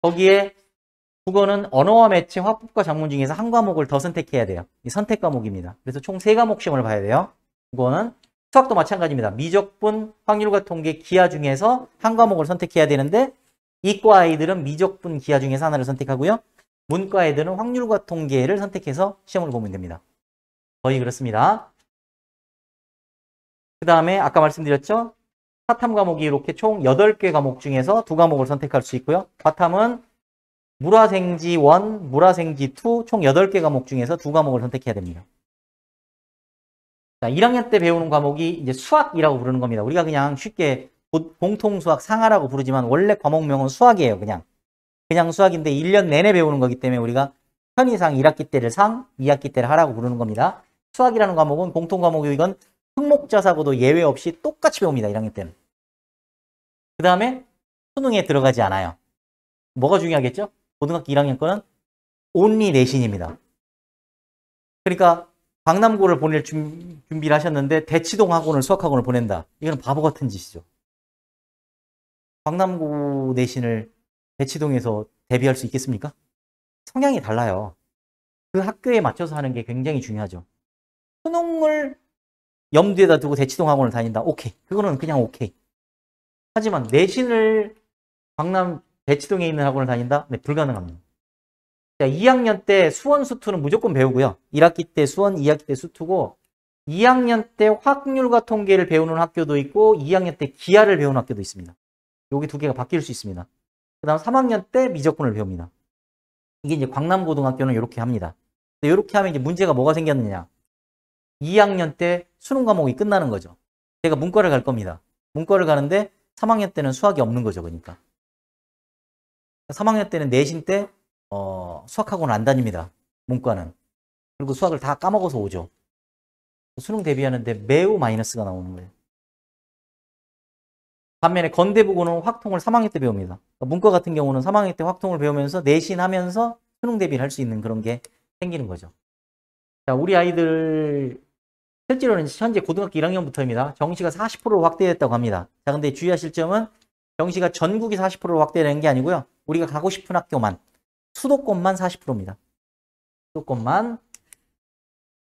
거기에 국어는 언어와 매체, 화법과 작문 중에서 한 과목을 더 선택해야 돼요. 이 선택 과목입니다. 그래서 총 3과목 시험을 봐야 돼요. 국어는 수학도 마찬가지입니다. 미적분, 확률과 통계, 기하 중에서 한 과목을 선택해야 되는데 이과 아이들은 미적분, 기하 중에서 하나를 선택하고요. 문과 애들은 확률과 통계를 선택해서 시험을 보면 됩니다. 거의 그렇습니다. 그 다음에 아까 말씀드렸죠? 사탐 과목이 이렇게 총 8개 과목 중에서 2과목을 선택할 수 있고요. 과탐은 물화생지 1, 물화생지 2, 총 8개 과목 중에서 2과목을 선택해야 됩니다. 자, 1학년 때 배우는 과목이 이제 수학이라고 부르는 겁니다. 우리가 그냥 쉽게 공통수학 상하라고 부르지만 원래 과목명은 수학이에요. 그냥 수학인데 1년 내내 배우는 거기 때문에 우리가 편의상 1학기 때를 상, 2학기 때를 하라고 부르는 겁니다. 수학이라는 과목은 공통과목이고 이건 특목자사고도 예외 없이 똑같이 배웁니다. 1학년 때는. 그 다음에 수능에 들어가지 않아요. 뭐가 중요하겠죠? 고등학교 1학년 거는 온리 내신입니다. 그러니까 강남고를 보낼 준비를 하셨는데 대치동 학원을 수학학원을 보낸다. 이건 바보 같은 짓이죠. 강남고 내신을 대치동에서 대비할 수 있겠습니까? 성향이 달라요. 그 학교에 맞춰서 하는 게 굉장히 중요하죠. 수능을 염두에다 두고 대치동 학원을 다닌다. 오케이. 그거는 그냥 오케이. 하지만 내신을 강남 대치동에 있는 학원을 다닌다? 네, 불가능합니다. 자, 2학년 때 수원 수투는 무조건 배우고요. 1학기 때 수원, 2학기 때 수투고 2학년 때 확률과 통계를 배우는 학교도 있고 2학년 때 기하를 배우는 학교도 있습니다. 여기 두 개가 바뀔 수 있습니다. 그 다음 3학년 때 미적분을 배웁니다. 이게 이제 광남고등학교는 이렇게 합니다. 근데 이렇게 하면 이제 문제가 뭐가 생겼느냐. 2학년 때 수능 과목이 끝나는 거죠. 제가 문과를 갈 겁니다. 문과를 가는데 3학년 때는 수학이 없는 거죠. 그러니까 3학년 때는 내신 때 수학학원 안 다닙니다. 문과는. 그리고 수학을 다 까먹어서 오죠. 수능 대비하는데 매우 마이너스가 나오는 거예요. 반면에 건대부고는 확통을 3학년 때 배웁니다. 문과 같은 경우는 3학년 때 확통을 배우면서 내신하면서 수능 대비를 할 수 있는 그런 게 생기는 거죠. 자, 우리 아이들 실제로는 현재 고등학교 1학년부터입니다. 정시가 40%로 확대됐다고 합니다. 자, 근데 주의하실 점은 정시가 전국이 40%로 확대되는 게 아니고요. 우리가 가고 싶은 학교만, 수도권만 40%입니다. 수도권만.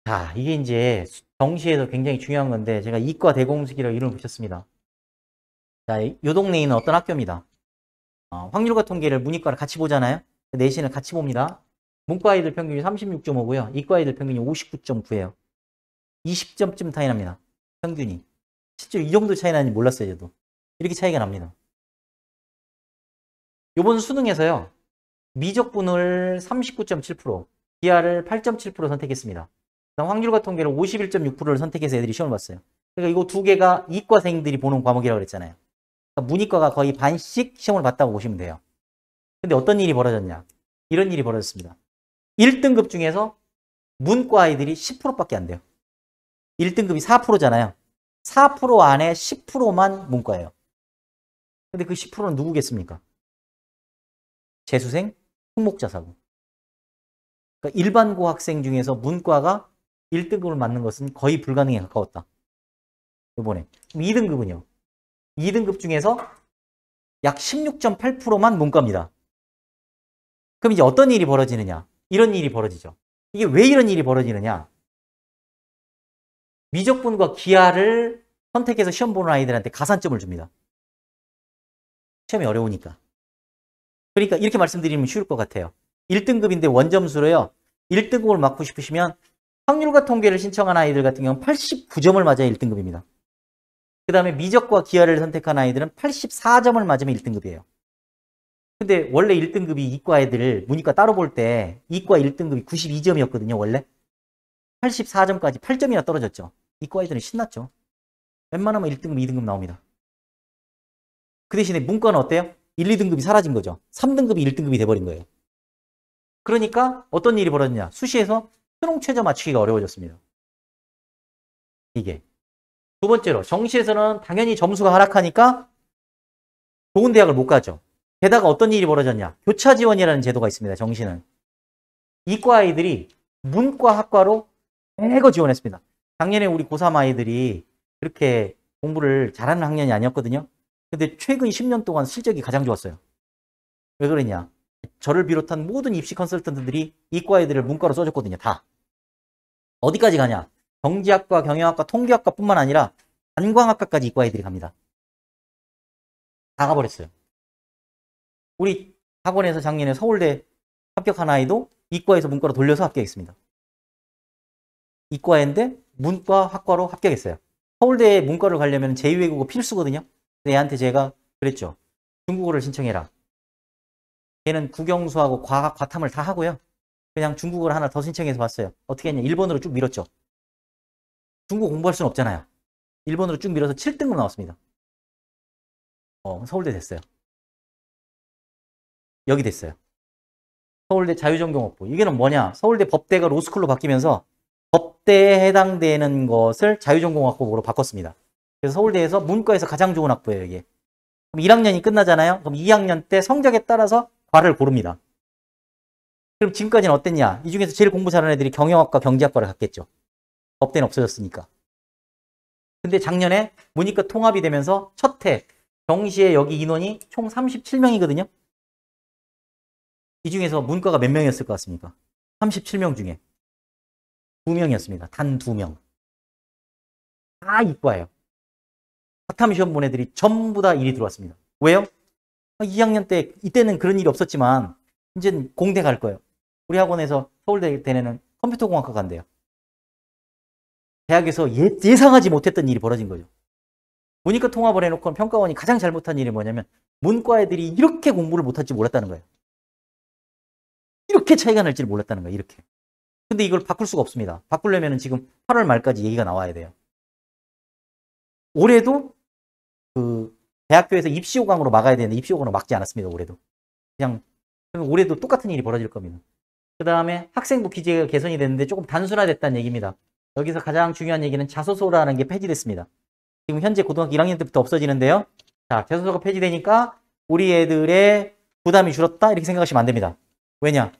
자, 이게 이제 정시에서 굉장히 중요한 건데 제가 이과 대공식이라고 이름을 붙였습니다. 자, 이 동네에 있는 어떤 학교입니다. 확률과 통계를 문이과를 같이 보잖아요. 내신을 같이 봅니다. 문과 아이들 평균이 36.5고요. 이과 아이들 평균이 59.9예요. 20점쯤 차이 납니다. 평균이. 실제로 이 정도 차이 나는지 몰랐어요, 저도. 이렇게 차이가 납니다. 요번 수능에서요. 미적분을 39.7%, 기하를 8.7% 선택했습니다. 그다음 확률과 통계를 51.6%를 선택해서 애들이 시험을 봤어요. 그러니까 이거 두 개가 이과생들이 보는 과목이라고 그랬잖아요. 그러니까 문이과가 거의 반씩 시험을 봤다고 보시면 돼요. 근데 어떤 일이 벌어졌냐? 이런 일이 벌어졌습니다. 1등급 중에서 문과 아이들이 10%밖에 안 돼요. 1등급이 4%잖아요. 4% 안에 10%만 문과예요. 근데 그 10%는 누구겠습니까? 재수생, 특목자사고. 그러니까 일반고 학생 중에서 문과가 1등급을 맞는 것은 거의 불가능에 가까웠다. 이번에. 그럼 2등급은요? 2등급 중에서 약 16.8%만 문과입니다. 그럼 이제 어떤 일이 벌어지느냐? 이런 일이 벌어지죠. 이게 왜 이런 일이 벌어지느냐? 미적분과 기하를 선택해서 시험 보는 아이들한테 가산점을 줍니다. 시험이 어려우니까. 그러니까 이렇게 말씀드리면 쉬울 것 같아요. 1등급인데 원점수로요. 1등급을 맞고 싶으시면 확률과 통계를 신청한 아이들 같은 경우는 89점을 맞아야 1등급입니다. 그 다음에 미적과 기하를 선택한 아이들은 84점을 맞으면 1등급이에요. 근데 원래 1등급이 이과 애들, 문이과 따로 볼 때 이과 1등급이 92점이었거든요, 원래. 84점까지 8점이나 떨어졌죠. 이과 애들은 신났죠. 웬만하면 1등급, 2등급 나옵니다. 그 대신에 문과는 어때요? 1, 2등급이 사라진 거죠. 3등급이 1등급이 돼버린 거예요. 그러니까 어떤 일이 벌어졌냐. 수시에서 수능 최저 맞추기가 어려워졌습니다. 이게. 두 번째로 정시에서는 당연히 점수가 하락하니까 좋은 대학을 못 가죠. 게다가 어떤 일이 벌어졌냐. 교차 지원이라는 제도가 있습니다. 정시는. 이과 아이들이 문과 학과로 대거 지원했습니다. 작년에 우리 고3 아이들이 그렇게 공부를 잘하는 학년이 아니었거든요. 근데 최근 10년 동안 실적이 가장 좋았어요. 왜 그러냐. 저를 비롯한 모든 입시 컨설턴트들이 이과 애들을 문과로 써줬거든요. 다. 어디까지 가냐. 경제학과, 경영학과, 통계학과뿐만 아니라 관광학과까지 이과 애들이 갑니다. 다 가버렸어요. 우리 학원에서 작년에 서울대 합격한 아이도 이과에서 문과로 돌려서 합격했습니다. 이과인데 문과 학과로 합격했어요. 서울대에 문과를 가려면 제2외국어 필수거든요. 근데 얘한테 제가 그랬죠. 중국어를 신청해라. 얘는 국영수하고 과학, 과탐을 다 하고요. 그냥 중국어를 하나 더 신청해서 봤어요. 어떻게 했냐. 1번으로 쭉 밀었죠. 중국어 공부할 수는 없잖아요. 1번으로 쭉 밀어서 7등급 나왔습니다. 서울대 됐어요. 여기 됐어요. 서울대 자유전공학부. 이게는 뭐냐. 서울대 법대가 로스쿨로 바뀌면서 법대에 해당되는 것을 자유전공학부로 바꿨습니다. 그래서 서울대에서 문과에서 가장 좋은 학부예요, 이게. 그럼 1학년이 끝나잖아요. 그럼 2학년 때 성적에 따라서 과를 고릅니다. 그럼 지금까지는 어땠냐? 이 중에서 제일 공부 잘하는 애들이 경영학과, 경제학과를 갔겠죠. 법대는 없어졌으니까. 근데 작년에 문이과 통합이 되면서 첫 해 정시에 여기 인원이 총 37명이거든요. 이 중에서 문과가 몇 명이었을 것 같습니까? 37명 중에 2명이었습니다. 단 2명. 다 이과예요. 과탐 시험 본 애들이 전부 다 일이 들어왔습니다. 왜요? 2학년 때 이때는 그런 일이 없었지만 이제는 공대 갈 거예요. 우리 학원에서 서울대 대내는 컴퓨터공학과 간대요. 대학에서 예상하지 못했던 일이 벌어진 거죠. 문이과 통합을 해놓고 평가원이 가장 잘못한 일이 뭐냐면 문과 애들이 이렇게 공부를 못할지 몰랐다는 거예요. 이렇게 차이가 날지를 몰랐다는 거예요. 이렇게. 근데 이걸 바꿀 수가 없습니다. 바꾸려면 지금 8월 말까지 얘기가 나와야 돼요. 올해도 그 대학교에서 입시호강으로 막아야 되는데 입시호강으로 막지 않았습니다. 올해도. 그냥 그럼 올해도 똑같은 일이 벌어질 겁니다. 그 다음에 학생부 기재가 개선이 됐는데 조금 단순화됐다는 얘기입니다. 여기서 가장 중요한 얘기는 자소서라는 게 폐지됐습니다. 지금 현재 고등학교 1학년 때부터 없어지는데요. 자, 자소서가 폐지되니까 우리 애들의 부담이 줄었다? 이렇게 생각하시면 안 됩니다. 왜냐?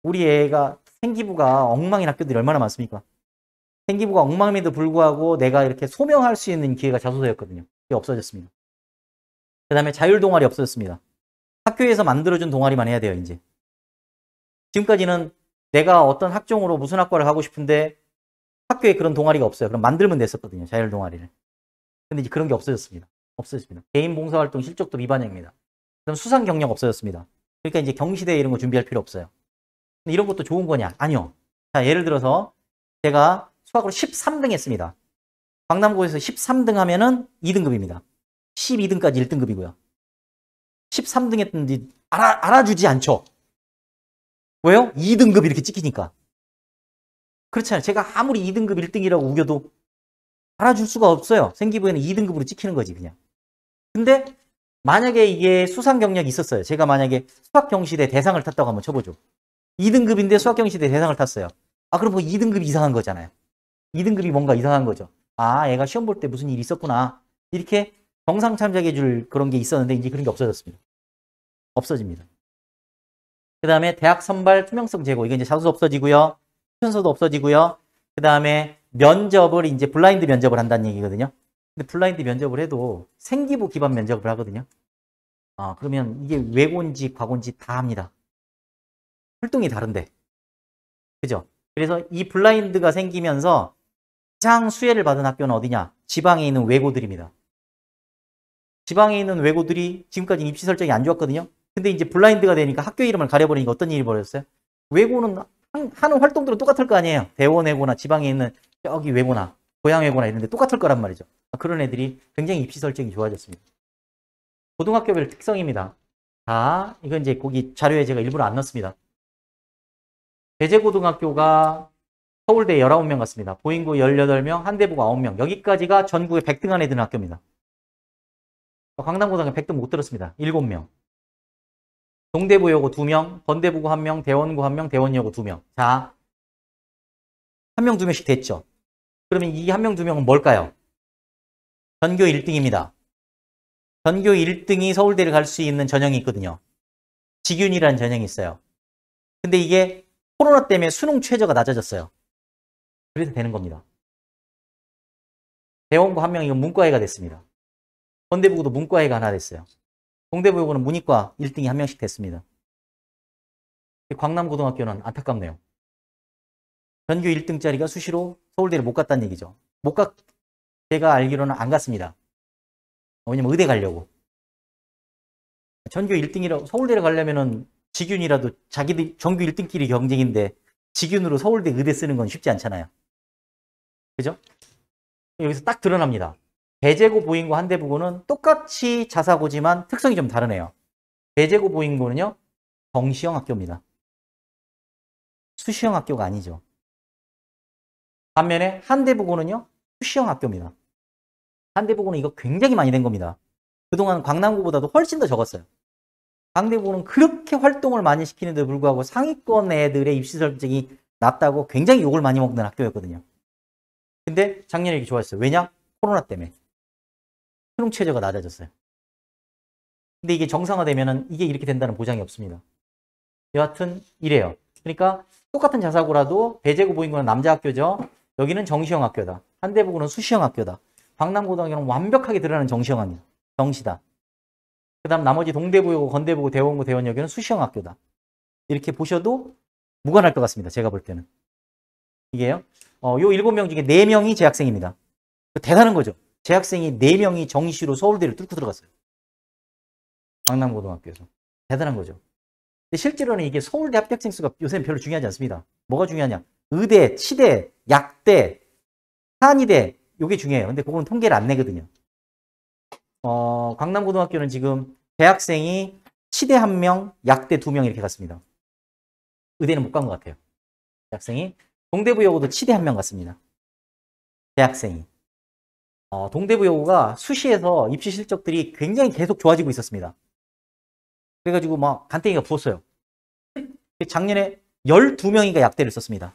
우리 애가 생기부가 엉망인 학교들이 얼마나 많습니까? 생기부가 엉망임에도 불구하고 내가 이렇게 소명할 수 있는 기회가 자소서였거든요. 그게 없어졌습니다. 그 다음에 자율동아리 없어졌습니다. 학교에서 만들어준 동아리만 해야 돼요, 이제. 지금까지는 내가 어떤 학종으로 무슨 학과를 가고 싶은데 학교에 그런 동아리가 없어요. 그럼 만들면 됐었거든요, 자율동아리를. 근데 이제 그런 게 없어졌습니다. 없어졌습니다. 개인 봉사활동 실적도 미반영입니다. 그럼 수상 경력 없어졌습니다. 그러니까 이제 경시대 이런 거 준비할 필요 없어요. 근데 이런 것도 좋은 거냐? 아니요. 자, 예를 들어서 제가 수학으로 13등 했습니다. 강남고에서 13등 하면은 2등급입니다. 12등까지 1등급이고요. 13등 했는데 알아주지 않죠. 왜요? 2등급 이렇게 찍히니까. 그렇잖아요. 제가 아무리 2등급 1등이라고 우겨도 알아줄 수가 없어요. 생기부에는 2등급으로 찍히는 거지, 그냥. 근데 만약에 이게 수상 경력이 있었어요. 제가 만약에 수학경시대 대상을 탔다고 한번 쳐보죠. 2등급인데 수학경시대 대상을 탔어요. 아, 그럼 뭐 2등급이 이상한 거잖아요. 2등급이 뭔가 이상한 거죠. 아, 얘가 시험 볼 때 무슨 일이 있었구나. 이렇게 정상 참작해 줄 그런 게 있었는데 이제 그런 게 없어졌습니다. 없어집니다. 그 다음에 대학 선발 투명성 제고. 이거 이제 자소서 없어지고요. 추천서도 없어지고요. 그 다음에 면접을 이제 블라인드 면접을 한다는 얘기거든요. 근데 블라인드 면접을 해도 생기부 기반 면접을 하거든요. 아, 그러면 이게 외고인지 과고인지 다 합니다. 활동이 다른데. 그죠? 그래서 이 블라인드가 생기면서 가장 수혜를 받은 학교는 어디냐? 지방에 있는 외고들입니다. 지방에 있는 외고들이 지금까지 입시 설정이 안 좋았거든요. 근데 이제 블라인드가 되니까 학교 이름을 가려버리니까 어떤 일이 벌어졌어요? 외고는 하는 활동들은 똑같을 거 아니에요. 대원외고나 지방에 있는 저기 외고나 고양외고나 이런 데 똑같을 거란 말이죠. 그런 애들이 굉장히 입시 설정이 좋아졌습니다. 고등학교별 특성입니다. 자, 이건 이제 거기 자료에 제가 일부러 안 넣습니다. 배재고등학교가 서울대 19명 갔습니다. 보인고 18명, 한대부고 9명. 여기까지가 전국에 100등 안에 드는 학교입니다. 강남고등학교 100등 못 들었습니다. 7명. 동대부여고 2명, 건대부고 1명, 대원고 1명, 대원여고 2명. 자, 1명, 2명씩 됐죠. 그러면 이 1명, 2명은 뭘까요? 전교 1등입니다. 전교 1등이 서울대를 갈 수 있는 전형이 있거든요. 직윤이라는 전형이 있어요. 근데 이게 코로나 때문에 수능 최저가 낮아졌어요. 그래서 되는 겁니다. 대원고 1명, 이건 문과애가 됐습니다. 건대부고도 문과애가 하나 됐어요. 동대부여고는 문이과 1등이 1명씩 됐습니다. 광남고등학교는 안타깝네요. 전교 1등짜리가 수시로 서울대를 못 갔다는 얘기죠. 제가 알기로는 안 갔습니다. 왜냐면 의대 가려고. 전교 1등이라고 서울대를 가려면은 직윤이라도 자기들 전교 1등끼리 경쟁인데 직윤으로 서울대 의대 쓰는 건 쉽지 않잖아요. 그죠? 여기서 딱 드러납니다. 배재고, 보인고, 한대부고는 똑같이 자사고지만 특성이 좀 다르네요. 배재고, 보인고는요, 정시형 학교입니다. 수시형 학교가 아니죠. 반면에 한대부고는요, 수시형 학교입니다. 한대부고는 이거 굉장히 많이 된 겁니다. 그동안 광남고보다도 훨씬 더 적었어요. 강대부고는 그렇게 활동을 많이 시키는데도 불구하고 상위권 애들의 입시 설정이 낮다고 굉장히 욕을 많이 먹는 학교였거든요. 근데 작년에 이렇게 좋았어요. 왜냐? 코로나 때문에. 수능 최저가 낮아졌어요. 근데 이게 정상화되면은 이게 이렇게 된다는 보장이 없습니다. 여하튼 이래요. 그러니까 똑같은 자사고라도 배재고, 보인고는 남자 학교죠. 여기는 정시형 학교다. 한대부고는 수시형 학교다. 광남고등학교는 완벽하게 드러나는 정시형 학교다. 정시다. 그 다음 나머지 동대부여고, 건대부고, 대원고, 대원여고는 수시형 학교다. 이렇게 보셔도 무관할 것 같습니다. 제가 볼 때는. 이게요. 요 7명 중에 4명이 재학생입니다. 대단한 거죠. 재학생이 4명이 정시로 서울대를 뚫고 들어갔어요. 강남고등학교에서. 대단한 거죠. 근데 실제로는 이게 서울대 합격생 수가 요새는 별로 중요하지 않습니다. 뭐가 중요하냐? 의대, 치대, 약대, 한의대, 요게 중요해요. 근데 그거는 통계를 안 내거든요. 강남고등학교는 지금 대학생이 치대 1명, 약대 2명 이렇게 갔습니다. 의대는 못 간 것 같아요. 대학생이. 동대부여고도 치대 1명 갔습니다. 대학생이. 동대부여고가 수시에서 입시 실적들이 굉장히 계속 좋아지고 있었습니다. 그래가지고 막 간땡이가 부었어요. 작년에 12명이가 약대를 썼습니다.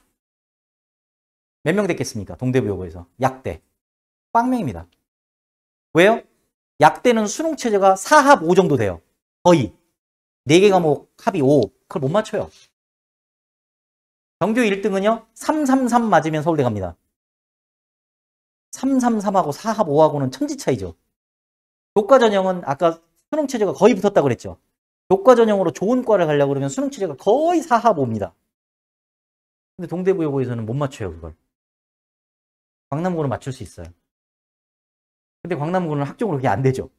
몇 명 됐겠습니까? 동대부여고에서. 약대. 빵명입니다. 왜요? 약대는 수능 최저가 4합 5 정도 돼요. 거의. 4개 과목 합이 5. 그걸 못 맞춰요. 전교 1등은요. 333 맞으면 서울대 갑니다. 333하고 4합 5하고는 천지 차이죠. 교과 전형은 아까 수능 최저가 거의 붙었다고 그랬죠. 교과 전형으로 좋은 과를 가려고 그러면 수능 최저가 거의 4합 5입니다. 근데 동대부여고에서는 못 맞춰요, 그걸. 광남고는 맞출 수 있어요. 근데 광남고는 학종으로 그게 안 되죠.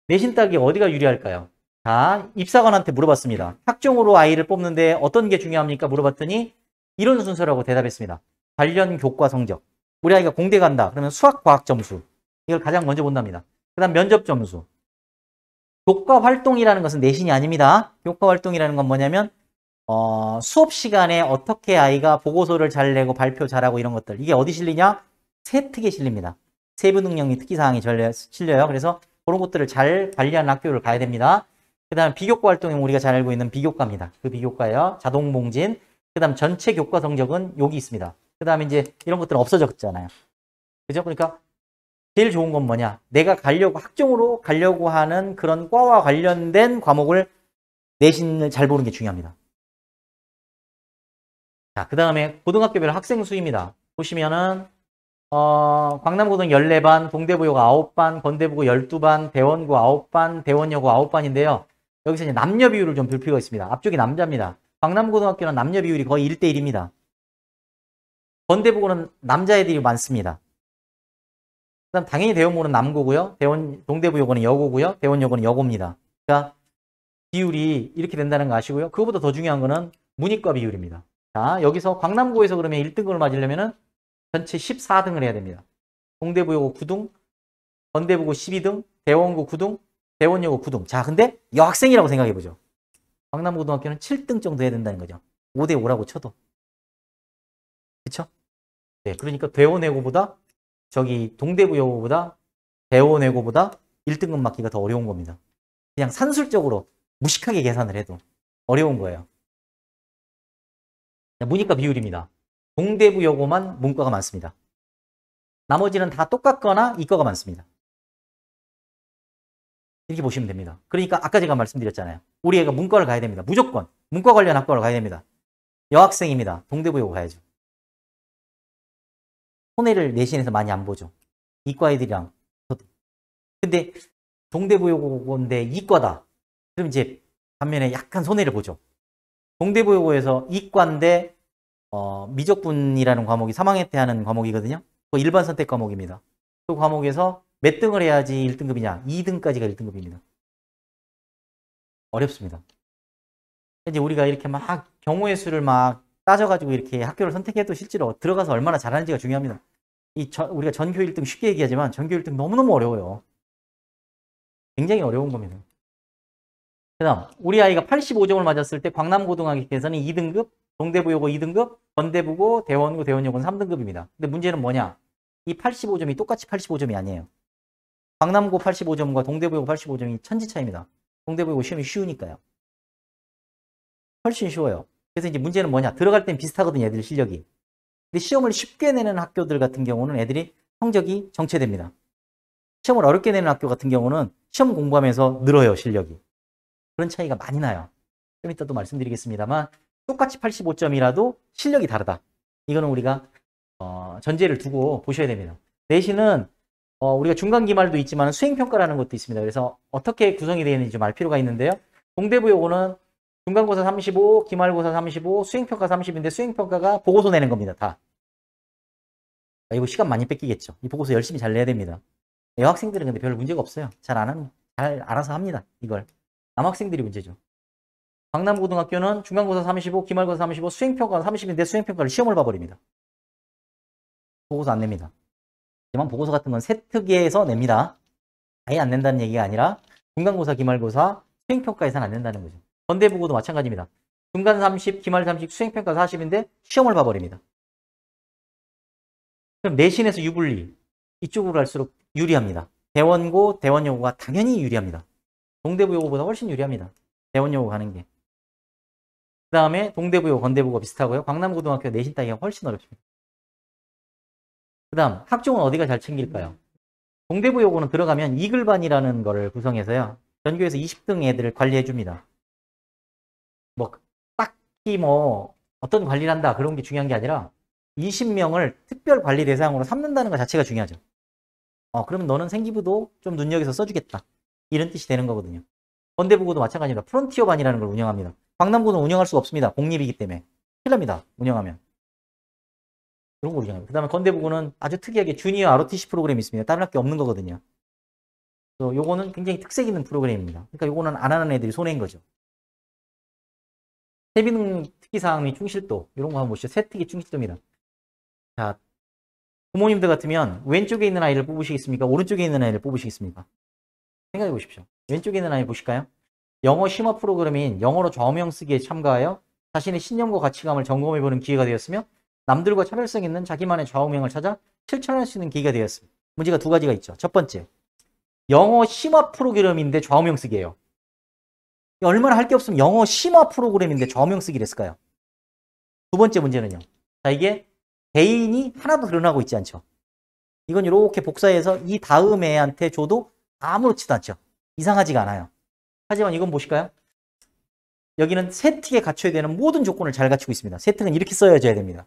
내신 따기 어디가 유리할까요? 자, 입사관한테 물어봤습니다. 학종으로 아이를 뽑는데 어떤 게 중요합니까? 물어봤더니 이런 순서라고 대답했습니다. 관련 교과 성적. 우리 아이가 공대 간다. 그러면 수학, 과학 점수. 이걸 가장 먼저 본답니다. 그 다음 면접 점수. 교과 활동이라는 것은 내신이 아닙니다. 교과 활동이라는 건 뭐냐면 수업 시간에 어떻게 아이가 보고서를 잘 내고 발표 잘하고 이런 것들. 이게 어디 실리냐? 세특에 실립니다. 세부 능력 및 특기사항이 실려요. 그래서 그런 것들을 잘 관리하는 학교를 가야 됩니다. 그 다음 비교과 활동은 우리가 잘 알고 있는 비교과입니다. 그 비교과예요. 자동봉진. 그 다음 전체 교과 성적은 여기 있습니다. 그 다음에 이제 이런 것들은 없어졌잖아요. 그죠? 그러니까 제일 좋은 건 뭐냐? 내가 학종으로 가려고 하는 그런 과와 관련된 과목을 내신을 잘 보는 게 중요합니다. 자, 그 다음에 고등학교별 학생 수입니다. 보시면은 광남고등 14반, 동대부여고 9반, 건대부고 12반, 대원고 9반, 대원여고 9반인데요. 여기서 이제 남녀 비율을 좀 볼 필요가 있습니다. 앞쪽이 남자입니다. 광남고등학교는 남녀 비율이 거의 1대1입니다. 건대부고는 남자애들이 많습니다. 그다음 당연히 대원고는 남고고요. 동대부여고는 여고고요. 대원여고는 여고입니다. 그러니까 비율이 이렇게 된다는 거 아시고요. 그거보다 더 중요한 거는 문이과 비율입니다. 자, 여기서 광남고에서 그러면 1등급을 맞으려면은 전체 14등을 해야 됩니다. 동대부여고 9등, 건대부고 12등, 대원고 9등, 대원여고 9등. 자, 근데 여학생이라고 생각해보죠. 광남고등학교는 7등 정도 해야 된다는 거죠. 5대 5라고 쳐도. 그쵸? 네, 그러니까 대원여고보다 동대부여고보다 대원여고보다 1등급 맞기가 더 어려운 겁니다. 그냥 산술적으로 무식하게 계산을 해도 어려운 거예요. 자, 문이과 비율입니다. 동대부여고만 문과가 많습니다. 나머지는 다 똑같거나 이과가 많습니다. 이렇게 보시면 됩니다. 그러니까 아까 제가 말씀드렸잖아요. 우리 애가 문과를 가야 됩니다. 무조건 문과 관련 학과를 가야 됩니다. 여학생입니다. 동대부여고 가야죠. 손해를 내신에서 많이 안 보죠. 이과 애들이랑. 근데 동대부여고인데 이과다. 그럼 이제 반면에 약간 손해를 보죠. 동대부여고에서 이과인데 미적분이라는 과목이 3학년 때 하는 과목이거든요. 그 일반 선택 과목입니다. 그 과목에서 몇 등을 해야지 1등급이냐? 2등까지가 1등급입니다. 어렵습니다. 이제 우리가 이렇게 막 경우의 수를 막 따져가지고 이렇게 학교를 선택해도 실제로 들어가서 얼마나 잘하는지가 중요합니다. 우리가 전교 1등 쉽게 얘기하지만 전교 1등 너무너무 어려워요. 굉장히 어려운 겁니다. 그 다음 우리 아이가 85점을 맞았을 때 광남고등학교에서는 2등급, 동대부여고 2등급, 건대부고, 대원고, 대원여고는 3등급입니다. 근데 문제는 뭐냐? 이 85점이 똑같이 85점이 아니에요. 광남고 85점과 동대부여고 85점이 천지 차이입니다. 동대부여고 시험이 쉬우니까요. 훨씬 쉬워요. 그래서 이제 문제는 뭐냐? 들어갈 땐 비슷하거든요, 애들 실력이. 근데 시험을 쉽게 내는 학교들 같은 경우는 애들이 성적이 정체됩니다. 시험을 어렵게 내는 학교 같은 경우는 시험 공부하면서 늘어요, 실력이. 그런 차이가 많이 나요. 좀 이따 또 말씀드리겠습니다만 똑같이 85점이라도 실력이 다르다. 이거는 우리가 전제를 두고 보셔야 됩니다. 내신은 우리가 중간기말도 있지만 수행평가라는 것도 있습니다. 그래서 어떻게 구성이 되어 있는지 좀 알 필요가 있는데요. 동대부여고는 중간고사 35, 기말고사 35, 수행평가 30인데 수행평가가 보고서 내는 겁니다. 다. 이거 시간 많이 뺏기겠죠. 이 보고서 열심히 잘 내야 됩니다. 여학생들은 근데 별 문제가 없어요. 잘 알아서 합니다. 이걸. 남학생들이 문제죠. 강남고등학교는 중간고사 35, 기말고사 35, 수행평가 30인데 수행평가를 시험을 봐버립니다. 보고서 안 냅니다. 하지만 보고서 같은 건 세특위에서 냅니다. 아예 안 낸다는 얘기가 아니라 중간고사, 기말고사, 수행평가에서는 안 낸다는 거죠. 건대부고도 마찬가지입니다. 중간 30, 기말 30, 수행평가 40인데 시험을 봐버립니다. 그럼 내신에서 유불리 이쪽으로 갈수록 유리합니다. 대원고, 대원여고가 당연히 유리합니다. 동대부여고보다 훨씬 유리합니다. 대원여고 가는 게. 그 다음에 동대부여, 건대부가 비슷하고요. 광남고등학교 내신 따기가 훨씬 어렵습니다. 그 다음 학종은 어디가 잘 챙길까요? 동대부여고는 들어가면 이글반이라는 거를 구성해서요. 전교에서 20등 애들을 관리해 줍니다. 뭐 딱히 뭐 어떤 관리를 한다 그런 게 중요한 게 아니라 20명을 특별 관리 대상으로 삼는다는 것 자체가 중요하죠. 그러면 너는 생기부도 좀 눈여겨서 써주겠다. 이런 뜻이 되는 거거든요. 건대부고도 마찬가지입니다. 프론티어반이라는 걸 운영합니다. 광남고는 운영할 수가 없습니다. 공립이기 때문에. 큰일 납니다. 운영하면. 그런 걸 운영합니다. 그 다음에 건대부고는 아주 특이하게 주니어 ROTC 프로그램이 있습니다. 다른 학교 없는 거거든요. 그래서 요거는 굉장히 특색 있는 프로그램입니다. 그러니까 요거는 안 하는 애들이 손해인 거죠. 세비능 특기사항 및 충실도 이런 거 한번 보시죠. 세특기 충실도입니다. 자, 부모님들 같으면 왼쪽에 있는 아이를 뽑으시겠습니까? 오른쪽에 있는 아이를 뽑으시겠습니까? 생각해 보십시오. 왼쪽에 있는 아이 보실까요? 영어 심화 프로그램인 영어로 좌우명 쓰기에 참가하여 자신의 신념과 가치관을 점검해보는 기회가 되었으며 남들과 차별성 있는 자기만의 좌우명을 찾아 실천할 수 있는 기회가 되었습니다. 문제가 두 가지가 있죠. 첫 번째, 영어 심화 프로그램인데 좌우명 쓰기예요. 얼마나 할 게 없으면 영어 심화 프로그램인데 좌우명 쓰기를 했을까요? 두 번째 문제는요. 자, 이게 개인이 하나도 드러나고 있지 않죠. 이건 이렇게 복사해서 이 다음 애한테 줘도 아무렇지도 않죠. 이상하지가 않아요. 하지만 이건 보실까요? 여기는 세특에 갖춰야 되는 모든 조건을 잘 갖추고 있습니다. 세특은 이렇게 써야져야 됩니다.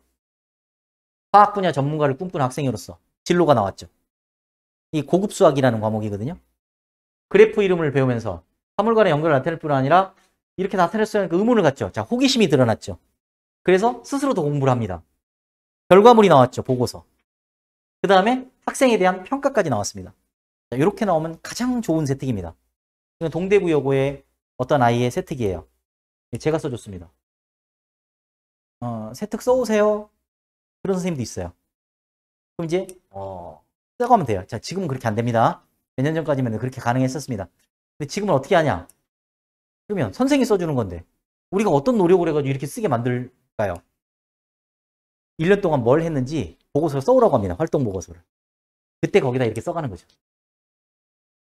화학 분야 전문가를 꿈꾸는 학생으로서 진로가 나왔죠. 이 고급 수학이라는 과목이거든요. 그래프 이름을 배우면서 사물 간의 연결을 나타낼 뿐 아니라 이렇게 나타냈어야 하는 의문을 갖죠. 자, 호기심이 드러났죠. 그래서 스스로 더 공부를 합니다. 결과물이 나왔죠. 보고서. 그 다음에 학생에 대한 평가까지 나왔습니다. 자, 이렇게 나오면 가장 좋은 세특입니다. 이건 동대부여고의 어떤 아이의 세특이에요. 제가 써줬습니다. 세특 써오세요. 그런 선생님도 있어요. 그럼 이제 써가면 돼요. 자, 지금은 그렇게 안 됩니다. 몇 년 전까지면 그렇게 가능했었습니다. 근데 지금은 어떻게 하냐? 그러면 선생이 써주는 건데 우리가 어떤 노력을 해가지고 이렇게 쓰게 만들까요? 1년 동안 뭘 했는지 보고서를 써오라고 합니다. 활동 보고서를. 그때 거기다 이렇게 써가는 거죠.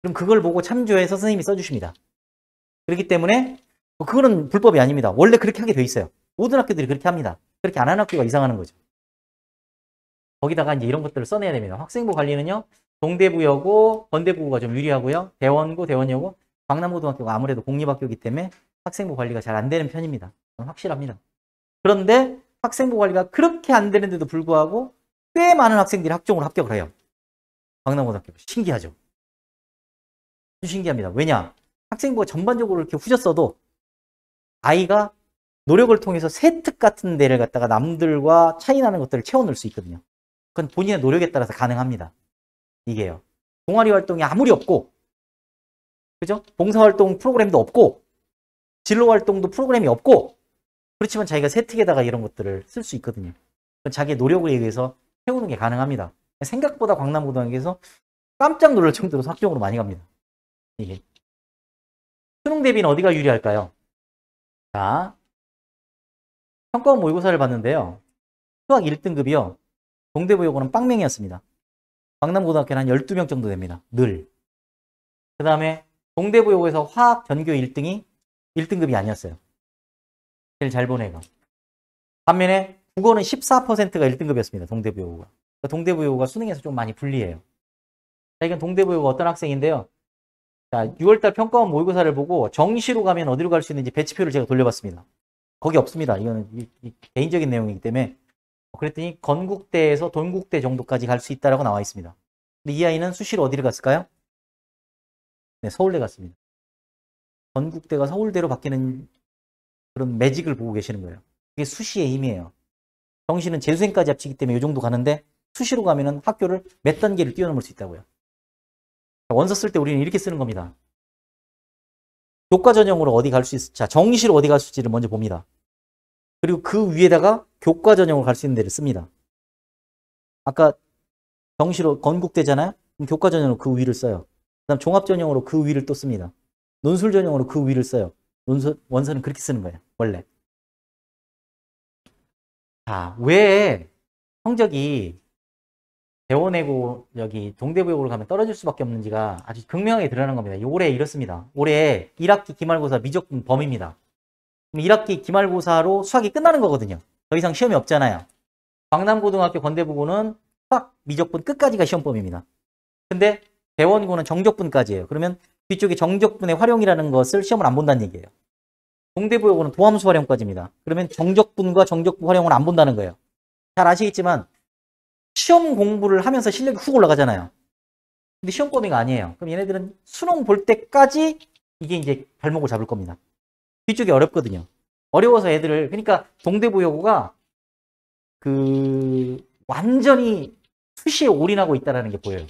그럼 그걸 보고 참조해서 선생님이 써주십니다. 그렇기 때문에 그거는 불법이 아닙니다. 원래 그렇게 하게 돼 있어요. 모든 학교들이 그렇게 합니다. 그렇게 안 하는 학교가 이상하는 거죠. 거기다가 이제 이런 것들을 써내야 됩니다. 학생부 관리는요. 동대부여고, 건대부가 좀 유리하고요. 대원고, 대원여고, 광남고등학교가 아무래도 공립학교이기 때문에 학생부 관리가 잘 안 되는 편입니다. 확실합니다. 그런데 학생부 관리가 그렇게 안 되는데도 불구하고 꽤 많은 학생들이 학종으로 합격을 해요. 광남고등학교. 신기하죠? 신기합니다. 왜냐? 학생부가 전반적으로 이렇게 후졌어도 아이가 노력을 통해서 세특 같은 데를 갖다가 남들과 차이 나는 것들을 채워넣을 수 있거든요. 그건 본인의 노력에 따라서 가능합니다. 이게요. 동아리 활동이 아무리 없고, 그죠? 봉사활동 프로그램도 없고, 진로활동도 프로그램이 없고, 그렇지만 자기가 세특에다가 이런 것들을 쓸 수 있거든요. 자기의 노력에 의해서 채우는 게 가능합니다. 생각보다 광남고등학교에서 깜짝 놀랄 정도로 학종으로 많이 갑니다. 이게. 수능 대비는 어디가 유리할까요? 자, 평가원 모의고사를 봤는데요. 수학 1등급이요. 동대부여고는 빵명이었습니다. 광남고등학교는 한 12명 정도 됩니다. 늘. 그 다음에 동대부여고에서 화학 전교 1등이 1등급이 아니었어요. 제일 잘 본 애가. 반면에 국어는 14%가 1등급이었습니다. 동대부여고가. 그러니까 동대부여고가 수능에서 좀 많이 불리해요. 자, 이건 동대부여고 어떤 학생인데요. 자, 6월달 평가원 모의고사를 보고 정시로 가면 어디로 갈 수 있는지 배치표를 제가 돌려봤습니다. 거기 없습니다. 이거는 개인적인 내용이기 때문에. 그랬더니 건국대에서 동국대 정도까지 갈 수 있다라고 나와 있습니다. 근데 이 아이는 수시로 어디를 갔을까요? 네, 서울대 갔습니다. 건국대가 서울대로 바뀌는 그런 매직을 보고 계시는 거예요. 이게 수시의 힘이에요. 정시는 재수생까지 합치기 때문에 이 정도 가는데 수시로 가면은 학교를 몇 단계를 뛰어넘을 수 있다고요. 원서 쓸 때 우리는 이렇게 쓰는 겁니다. 교과 전형으로 어디 갈 수 있을지, 자, 정시로 어디 갈 수 있을지를 먼저 봅니다. 그리고 그 위에다가 교과 전형으로 갈 수 있는 데를 씁니다. 아까 정시로 건국대잖아요? 그럼 교과 전형으로 그 위를 써요. 그 다음 종합 전형으로 그 위를 또 씁니다. 논술 전형으로 그 위를 써요. 원서는 그렇게 쓰는 거예요. 원래. 자, 왜 성적이 대원외고 여기 동대부여고를 가면 떨어질 수밖에 없는지가 아주 극명하게 드러나는 겁니다. 올해 이렇습니다. 올해 1학기 기말고사 미적분 범위입니다. 그럼 1학기 기말고사로 수학이 끝나는 거거든요. 더 이상 시험이 없잖아요. 광남고등학교 건대부고는 수학 미적분 끝까지가 시험범위입니다. 근데 대원고는 정적분까지예요. 그러면 뒤쪽에 정적분의 활용이라는 것을 시험을 안 본다는 얘기예요. 동대부여고는 도함수 활용까지입니다. 그러면 정적분과 정적분 활용을 안 본다는 거예요. 잘 아시겠지만 시험 공부를 하면서 실력이 훅 올라가잖아요. 근데 시험 범위가 아니에요. 그럼 얘네들은 수능 볼 때까지 이게 이제 발목을 잡을 겁니다. 뒤쪽이 어렵거든요. 어려워서 애들을, 그러니까 동대부여고가 완전히 수시에 올인하고 있다는 게 보여요.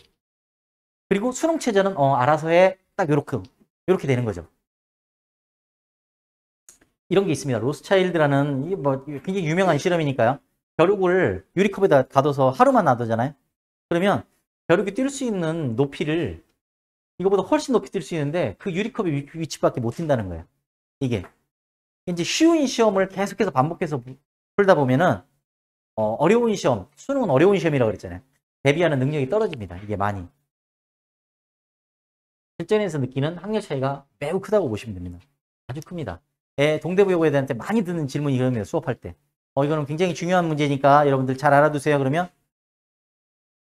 그리고 수능 최저는 알아서 해. 딱 요렇게 되는 거죠. 이런 게 있습니다. 로스차일드라는 굉장히 유명한 실험이니까요. 벼룩을 유리컵에다 가둬서 하루만 놔두잖아요. 그러면 벼룩이 뛸 수 있는 높이를 이거보다 훨씬 높이 뛸 수 있는데 그 유리컵의 위치밖에 못 뛴다는 거예요. 이게 이제 쉬운 시험을 계속해서 반복해서 풀다 보면은 어려운 시험, 수능은 어려운 시험이라고 그랬잖아요. 대비하는 능력이 떨어집니다. 이게 많이. 실전에서 느끼는 학력 차이가 매우 크다고 보시면 됩니다. 아주 큽니다. 동대부여고에 대한 많이 듣는 질문이 이겁니다. 수업할 때. 이거는 굉장히 중요한 문제니까 여러분들 잘 알아두세요. 그러면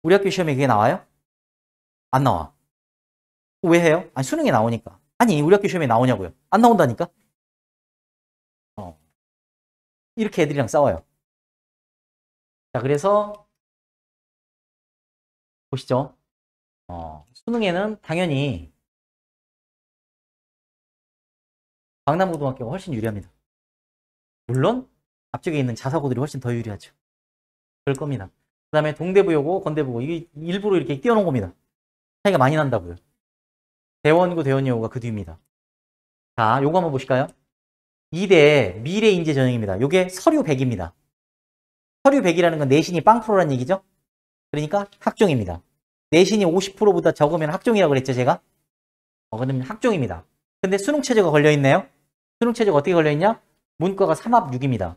우리 학교 시험에 그게 나와요? 안 나와. 왜 해요? 아니, 수능에 나오니까. 아니, 우리 학교 시험에 나오냐고요. 안 나온다니까? 이렇게 애들이랑 싸워요. 자, 그래서 보시죠. 수능에는 당연히 강남고등학교가 훨씬 유리합니다. 물론 앞쪽에 있는 자사고들이 훨씬 더 유리하죠. 그럴 겁니다. 그 다음에 동대부여고, 건대부고 이게 일부러 이렇게 띄워놓은 겁니다. 차이가 많이 난다고요. 대원고, 대원여고가 그 뒤입니다. 자, 요거 한번 보실까요? 2대 미래인재전형입니다. 요게 서류 100입니다. 서류 100이라는 건 내신이 빵프로라는 얘기죠? 그러니까 학종입니다. 내신이 50%보다 적으면 학종이라고 그랬죠, 제가? 그러면 학종입니다. 근데 수능 최저가 걸려있네요? 수능 최저가 어떻게 걸려있냐? 문과가 3합 6입니다.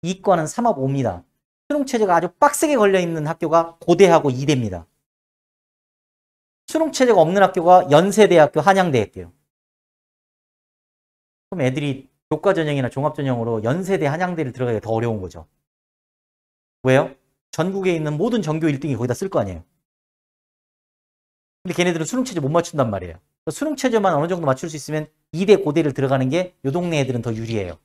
이과는 3합 5입니다. 수능 최저가 아주 빡세게 걸려있는 학교가 고대하고 이대입니다. 수능 최저가 없는 학교가 연세대학교, 한양대학교예요. 그럼 애들이 교과전형이나 종합전형으로 연세대, 한양대를 들어가기가 더 어려운 거죠. 왜요? 전국에 있는 모든 전교 1등이 거기다 쓸 거 아니에요. 근데 걔네들은 수능 최저 못 맞춘단 말이에요. 수능 최저만 어느 정도 맞출 수 있으면 2대 고대를 들어가는 게 요 동네 애들은 더 유리해요.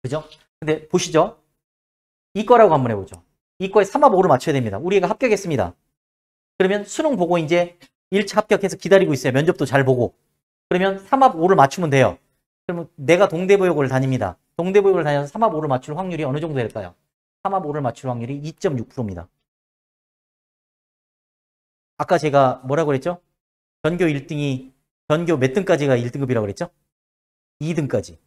그죠? 근데 보시죠. 이과라고 한번 해보죠. 이과에 3합 5를 맞춰야 됩니다. 우리 애가 합격했습니다. 그러면 수능 보고 이제 1차 합격해서 기다리고 있어요. 면접도 잘 보고. 그러면 3합 5를 맞추면 돼요. 그러면 내가 동대부여고를 다닙니다. 동대부여고를 다녀서 3합 5를 맞출 확률이 어느 정도 될까요? 3합 5를 맞출 확률이 2.6%입니다. 아까 제가 뭐라고 그랬죠? 전교 1등이 전교 몇 등까지가 1등급이라고 그랬죠? 2등까지.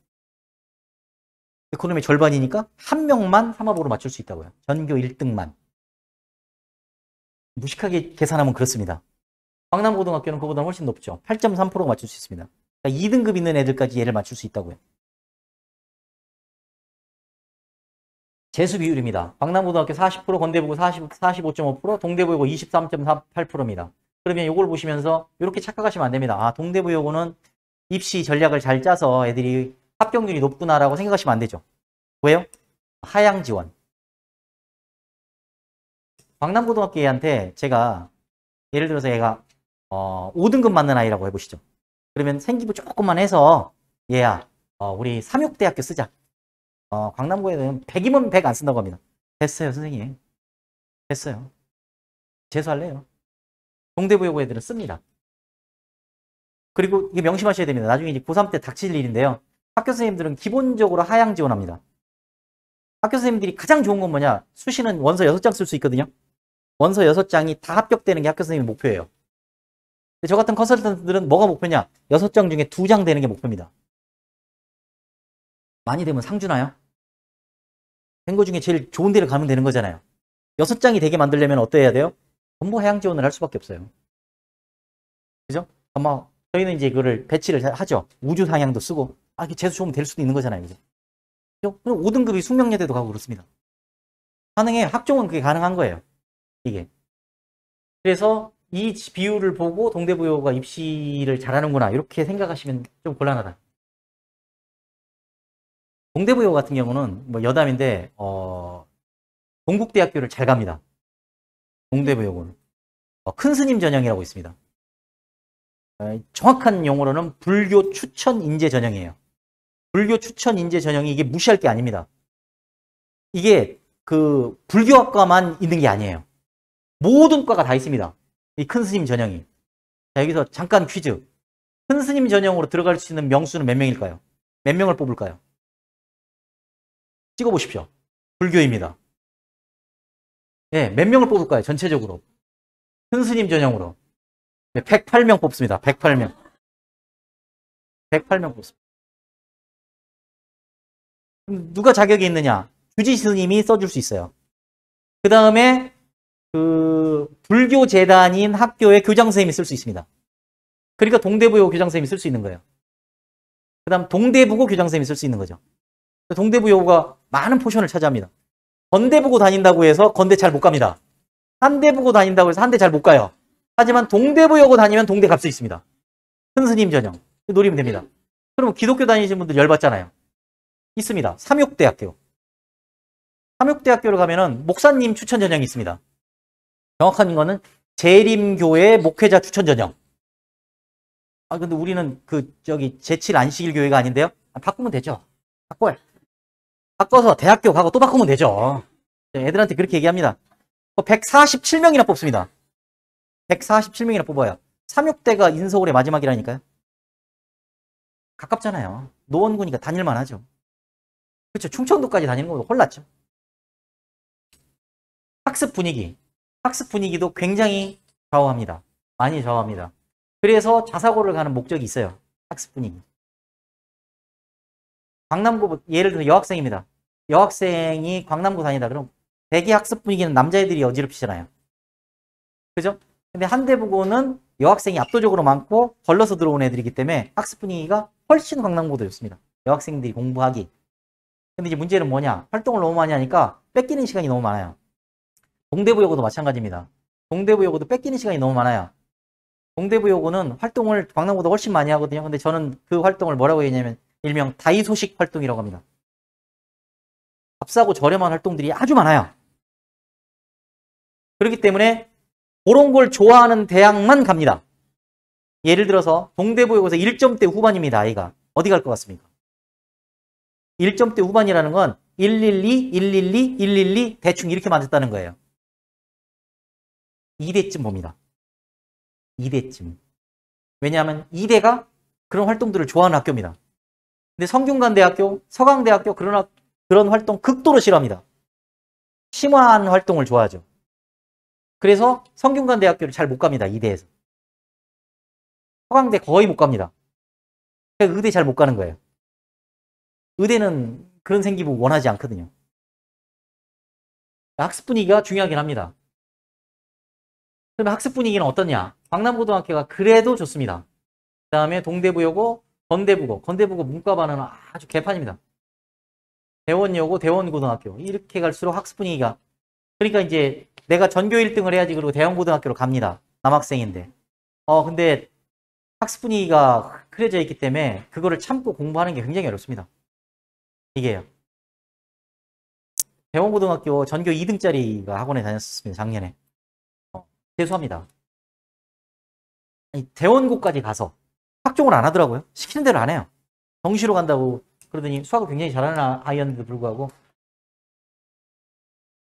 그놈의 절반이니까 한 명만 3합 5를 맞출 수 있다고요. 전교 1등만. 무식하게 계산하면 그렇습니다. 강남고등학교는 그보다 훨씬 높죠. 8.3%가 맞출 수 있습니다. 그러니까 2등급 있는 애들까지 얘를 맞출 수 있다고요. 재수 비율입니다. 강남고등학교 40%, 건대부고 45.5%, 동대부여고 23.48%입니다. 그러면 이걸 보시면서 이렇게 착각하시면 안 됩니다. 아, 동대부여고는 입시 전략을 잘 짜서 애들이 합격률이 높구나라고 생각하시면 안 되죠. 왜요? 하향 지원. 강남고등학교 애한테 제가 예를 들어서 얘가 5등급 맞는 아이라고 해보시죠. 그러면 생기부 조금만 해서 얘야 우리 삼육대학교 쓰자. 강남고에는 100이면 100 안 쓴다고 합니다. 됐어요, 선생님. 됐어요. 재수할래요. 동대부여고 애들은 씁니다. 그리고 이게 명심하셔야 됩니다. 나중에 이제 고3 때 닥칠 일인데요. 학교 선생님들은 기본적으로 하향 지원합니다. 학교 선생님들이 가장 좋은 건 뭐냐? 수시는 원서 6장 쓸 수 있거든요. 원서 6장이 다 합격되는 게 학교 선생님 목표예요. 근데 저 같은 컨설턴트들은 뭐가 목표냐? 6장 중에 2장 되는 게 목표입니다. 많이 되면 상 주나요? 된 거 중에 제일 좋은 데를 가면 되는 거잖아요. 6장이 되게 만들려면 어떠해야 돼요? 전부 하향 지원을 할 수밖에 없어요. 그죠? 아마 저희는 이제 그거를 배치를 하죠. 우주 상향도 쓰고. 이게 재수 좋으면 될 수도 있는 거잖아요. 그죠? 5등급이 숙명여대도 가고 그렇습니다. 가능해요. 학종은 그게 가능한 거예요. 이게. 그래서 이 비율을 보고 동대부여고가 입시를 잘하는구나 이렇게 생각하시면 좀 곤란하다. 동대부여 같은 경우는 뭐 여담인데 동국대학교를 잘 갑니다. 동대부여고는 큰 스님 전형이라고 있습니다. 정확한 용어로는 불교 추천 인재 전형이에요. 불교 추천 인재 전형이 이게 무시할 게 아닙니다. 이게 그 불교학과만 있는 게 아니에요. 모든 과가 다 있습니다. 이 큰 스님 전형이. 자, 여기서 잠깐 퀴즈. 큰 스님 전형으로 들어갈 수 있는 명수는 몇 명일까요? 몇 명을 뽑을까요? 찍어보십시오. 불교입니다. 네, 몇 명을 뽑을까요? 전체적으로. 큰 스님 전형으로. 네, 108명 뽑습니다. 108명. 108명 뽑습니다. 그럼 누가 자격이 있느냐? 주지 스님이 써줄 수 있어요. 그 다음에 그 불교재단인 학교의 교장 선생님이 쓸 수 있습니다. 그러니까 동대부여 교장 선생님이 쓸 수 있는 거예요. 그 다음 동대부고 교장 선생님이 쓸 수 있는 거죠. 동대부여고가 많은 포션을 차지합니다. 건대부고 다닌다고 해서 건대 잘 못 갑니다. 한대부고 다닌다고 해서 한대 잘 못 가요. 하지만 동대부여고 다니면 동대 갈 수 있습니다. 큰 스님 전형 노리면 됩니다. 그러면 기독교 다니시는 분들 열받잖아요. 있습니다. 삼육대학교. 삼육대학교를 가면은 목사님 추천 전형이 있습니다. 정확한 거는 재림교회 목회자 추천 전형. 근데 우리는 제칠 안식일 교회가 아닌데요? 바꾸면 되죠. 바꿔서 대학교 가고 또 바꾸면 되죠. 애들한테 그렇게 얘기합니다. 147명이나 뽑습니다. 147명이나 뽑아요. 삼육대가 인서울의 마지막이라니까요. 가깝잖아요. 노원구니까 다닐만 하죠. 그렇죠. 충청도까지 다니는 것보다 홀랐죠. 학습 분위기도 굉장히 좌우합니다. 많이 좌우합니다. 그래서 자사고를 가는 목적이 있어요. 학습 분위기. 광남고 예를 들어 여학생입니다. 여학생이 광남고 다니다 그럼 대개 학습 분위기는 남자애들이 어지럽히잖아요. 그죠? 근데 한대부고는 여학생이 압도적으로 많고 걸러서 들어온 애들이기 때문에 학습 분위기가 훨씬 광남고도 좋습니다. 여학생들이 공부하기. 근데 이제 문제는 뭐냐? 활동을 너무 많이 하니까 뺏기는 시간이 너무 많아요. 동대부여고도 마찬가지입니다. 동대부여고도 뺏기는 시간이 너무 많아요. 동대부여고는 활동을 광남고보다 훨씬 많이 하거든요. 근데 저는 그 활동을 뭐라고 얘기하냐면 일명 다이소식 활동이라고 합니다. 값싸고 저렴한 활동들이 아주 많아요. 그렇기 때문에 그런 걸 좋아하는 대학만 갑니다. 예를 들어서 동대부여고에서 1점대 후반입니다. 아이가. 어디 갈 것 같습니까? 1점대 후반이라는 건 112, 112, 112 대충 이렇게만 듣다는 거예요. 2대쯤 봅니다. 2대쯤. 왜냐하면 2대가 그런 활동들을 좋아하는 학교입니다. 근데 성균관대학교, 서강대학교 그런 활동 극도로 싫어합니다. 심화한 활동을 좋아하죠. 그래서 성균관대학교를 잘 못 갑니다. 2대에서. 서강대 거의 못 갑니다. 의대 잘 못 가는 거예요. 의대는 그런 생기부 원하지 않거든요. 학습 분위기가 중요하긴 합니다. 그러면 학습 분위기는 어떠냐? 광남고등학교가 그래도 좋습니다. 그 다음에 동대부여고, 건대부고 문과반은 아주 개판입니다. 대원여고, 대원고등학교 이렇게 갈수록 학습 분위기가 그러니까 이제 내가 전교 1등을 해야지 그러고 대원고등학교로 갑니다. 남학생인데 근데 학습 분위기가 흐려져 있기 때문에 그거를 참고 공부하는 게 굉장히 어렵습니다. 이게요. 대원고등학교 전교 2등짜리가 학원에 다녔습니다. 작년에. 재수합니다. 아니, 대원고까지 가서 학종을 안 하더라고요. 시키는 대로 안 해요. 정시로 간다고 그러더니 수학을 굉장히 잘하는 아이였는데도 불구하고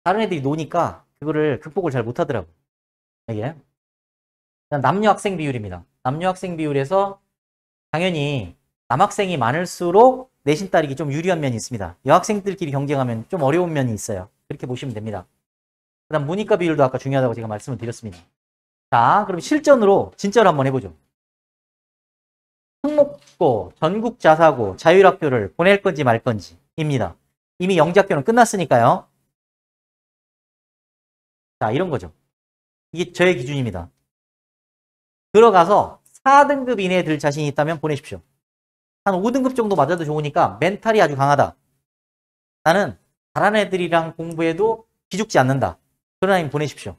다른 애들이 노니까 그거를 극복을 잘 못하더라고요. 이게 남녀 학생 비율입니다. 남녀 학생 비율에서 당연히 남학생이 많을수록 내신 따르기 좀 유리한 면이 있습니다. 여학생들끼리 경쟁하면 좀 어려운 면이 있어요. 그렇게 보시면 됩니다. 그 다음 문이과 비율도 아까 중요하다고 제가 말씀을 드렸습니다. 자, 그럼 실전으로 진짜로 한번 해보죠. 특목고, 전국자사고, 자율학교를 보낼 건지 말 건지 입니다. 이미 영재학교는 끝났으니까요. 자, 이런 거죠. 이게 저의 기준입니다. 들어가서 4등급 이내에 들 자신이 있다면 보내십시오. 한 5등급 정도 맞아도 좋으니까 멘탈이 아주 강하다. 나는 잘하는 애들이랑 공부해도 기죽지 않는다. 그런 아이는 보내십시오.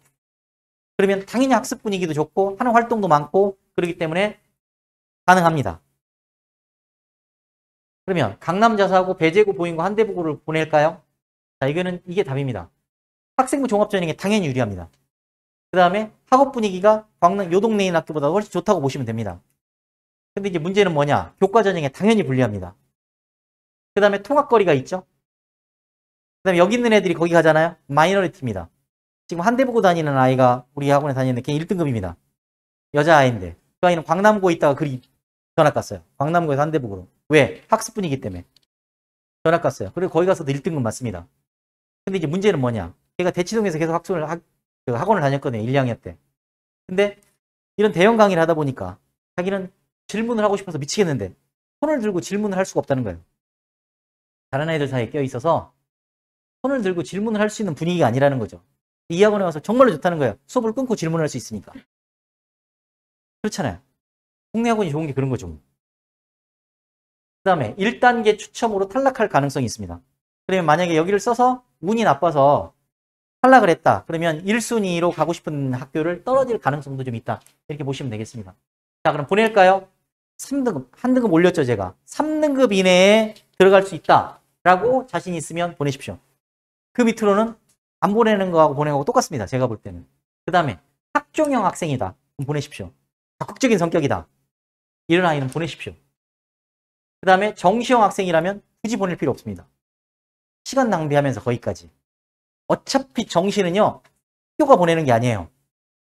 그러면 당연히 학습 분위기도 좋고 하는 활동도 많고 그렇기 때문에 가능합니다. 그러면 강남자사고, 배제고, 보인고, 한대부고를 보낼까요? 자, 이게 답입니다. 학생부 종합전형에 당연히 유리합니다. 그 다음에 학업 분위기가 광남 요 동네 있는 학교보다 훨씬 좋다고 보시면 됩니다. 근데 이제 문제는 뭐냐? 교과 전형에 당연히 불리합니다. 그 다음에 통학거리가 있죠? 그 다음에 여기 있는 애들이 거기 가잖아요? 마이너리티입니다. 지금 한대부고 다니는 아이가 우리 학원에 다니는데 걔 1등급입니다. 여자아이인데 그 아이는 광남고에 있다가 그리 전학 갔어요. 광남고에서 한대부고로. 왜? 학습 분위기 때문에. 전학 갔어요. 그리고 거기 가서도 1등급 맞습니다. 근데 이제 문제는 뭐냐? 걔가 대치동에서 계속 학원을 다녔거든요. 1, 2학년 때. 근데 이런 대형 강의를 하다 보니까 자기는 질문을 하고 싶어서 미치겠는데 손을 들고 질문을 할 수가 없다는 거예요. 다른 아이들 사이에 껴있어서 손을 들고 질문을 할 수 있는 분위기가 아니라는 거죠. 이 학원에 와서 정말로 좋다는 거예요. 수업을 끊고 질문을 할 수 있으니까. 그렇잖아요. 국내 학원이 좋은 게 그런 거죠. 그 다음에 1단계 추첨으로 탈락할 가능성이 있습니다. 그러면 만약에 여기를 써서 운이 나빠서 탈락을 했다. 그러면 1순위로 가고 싶은 학교를 떨어질 가능성도 좀 있다. 이렇게 보시면 되겠습니다. 자, 그럼 보낼까요? 3등급, 한 등급 올렸죠, 제가. 3등급 이내에 들어갈 수 있다. 라고 자신 있으면 보내십시오. 그 밑으로는 안 보내는 거하고 보내는 거하고 똑같습니다. 제가 볼 때는. 그 다음에 학종형 학생이다. 그럼 보내십시오. 적극적인 성격이다. 이런 아이는 보내십시오. 그 다음에 정시형 학생이라면 굳이 보낼 필요 없습니다. 시간 낭비하면서 거기까지. 어차피 정시는요, 학교가 보내는 게 아니에요.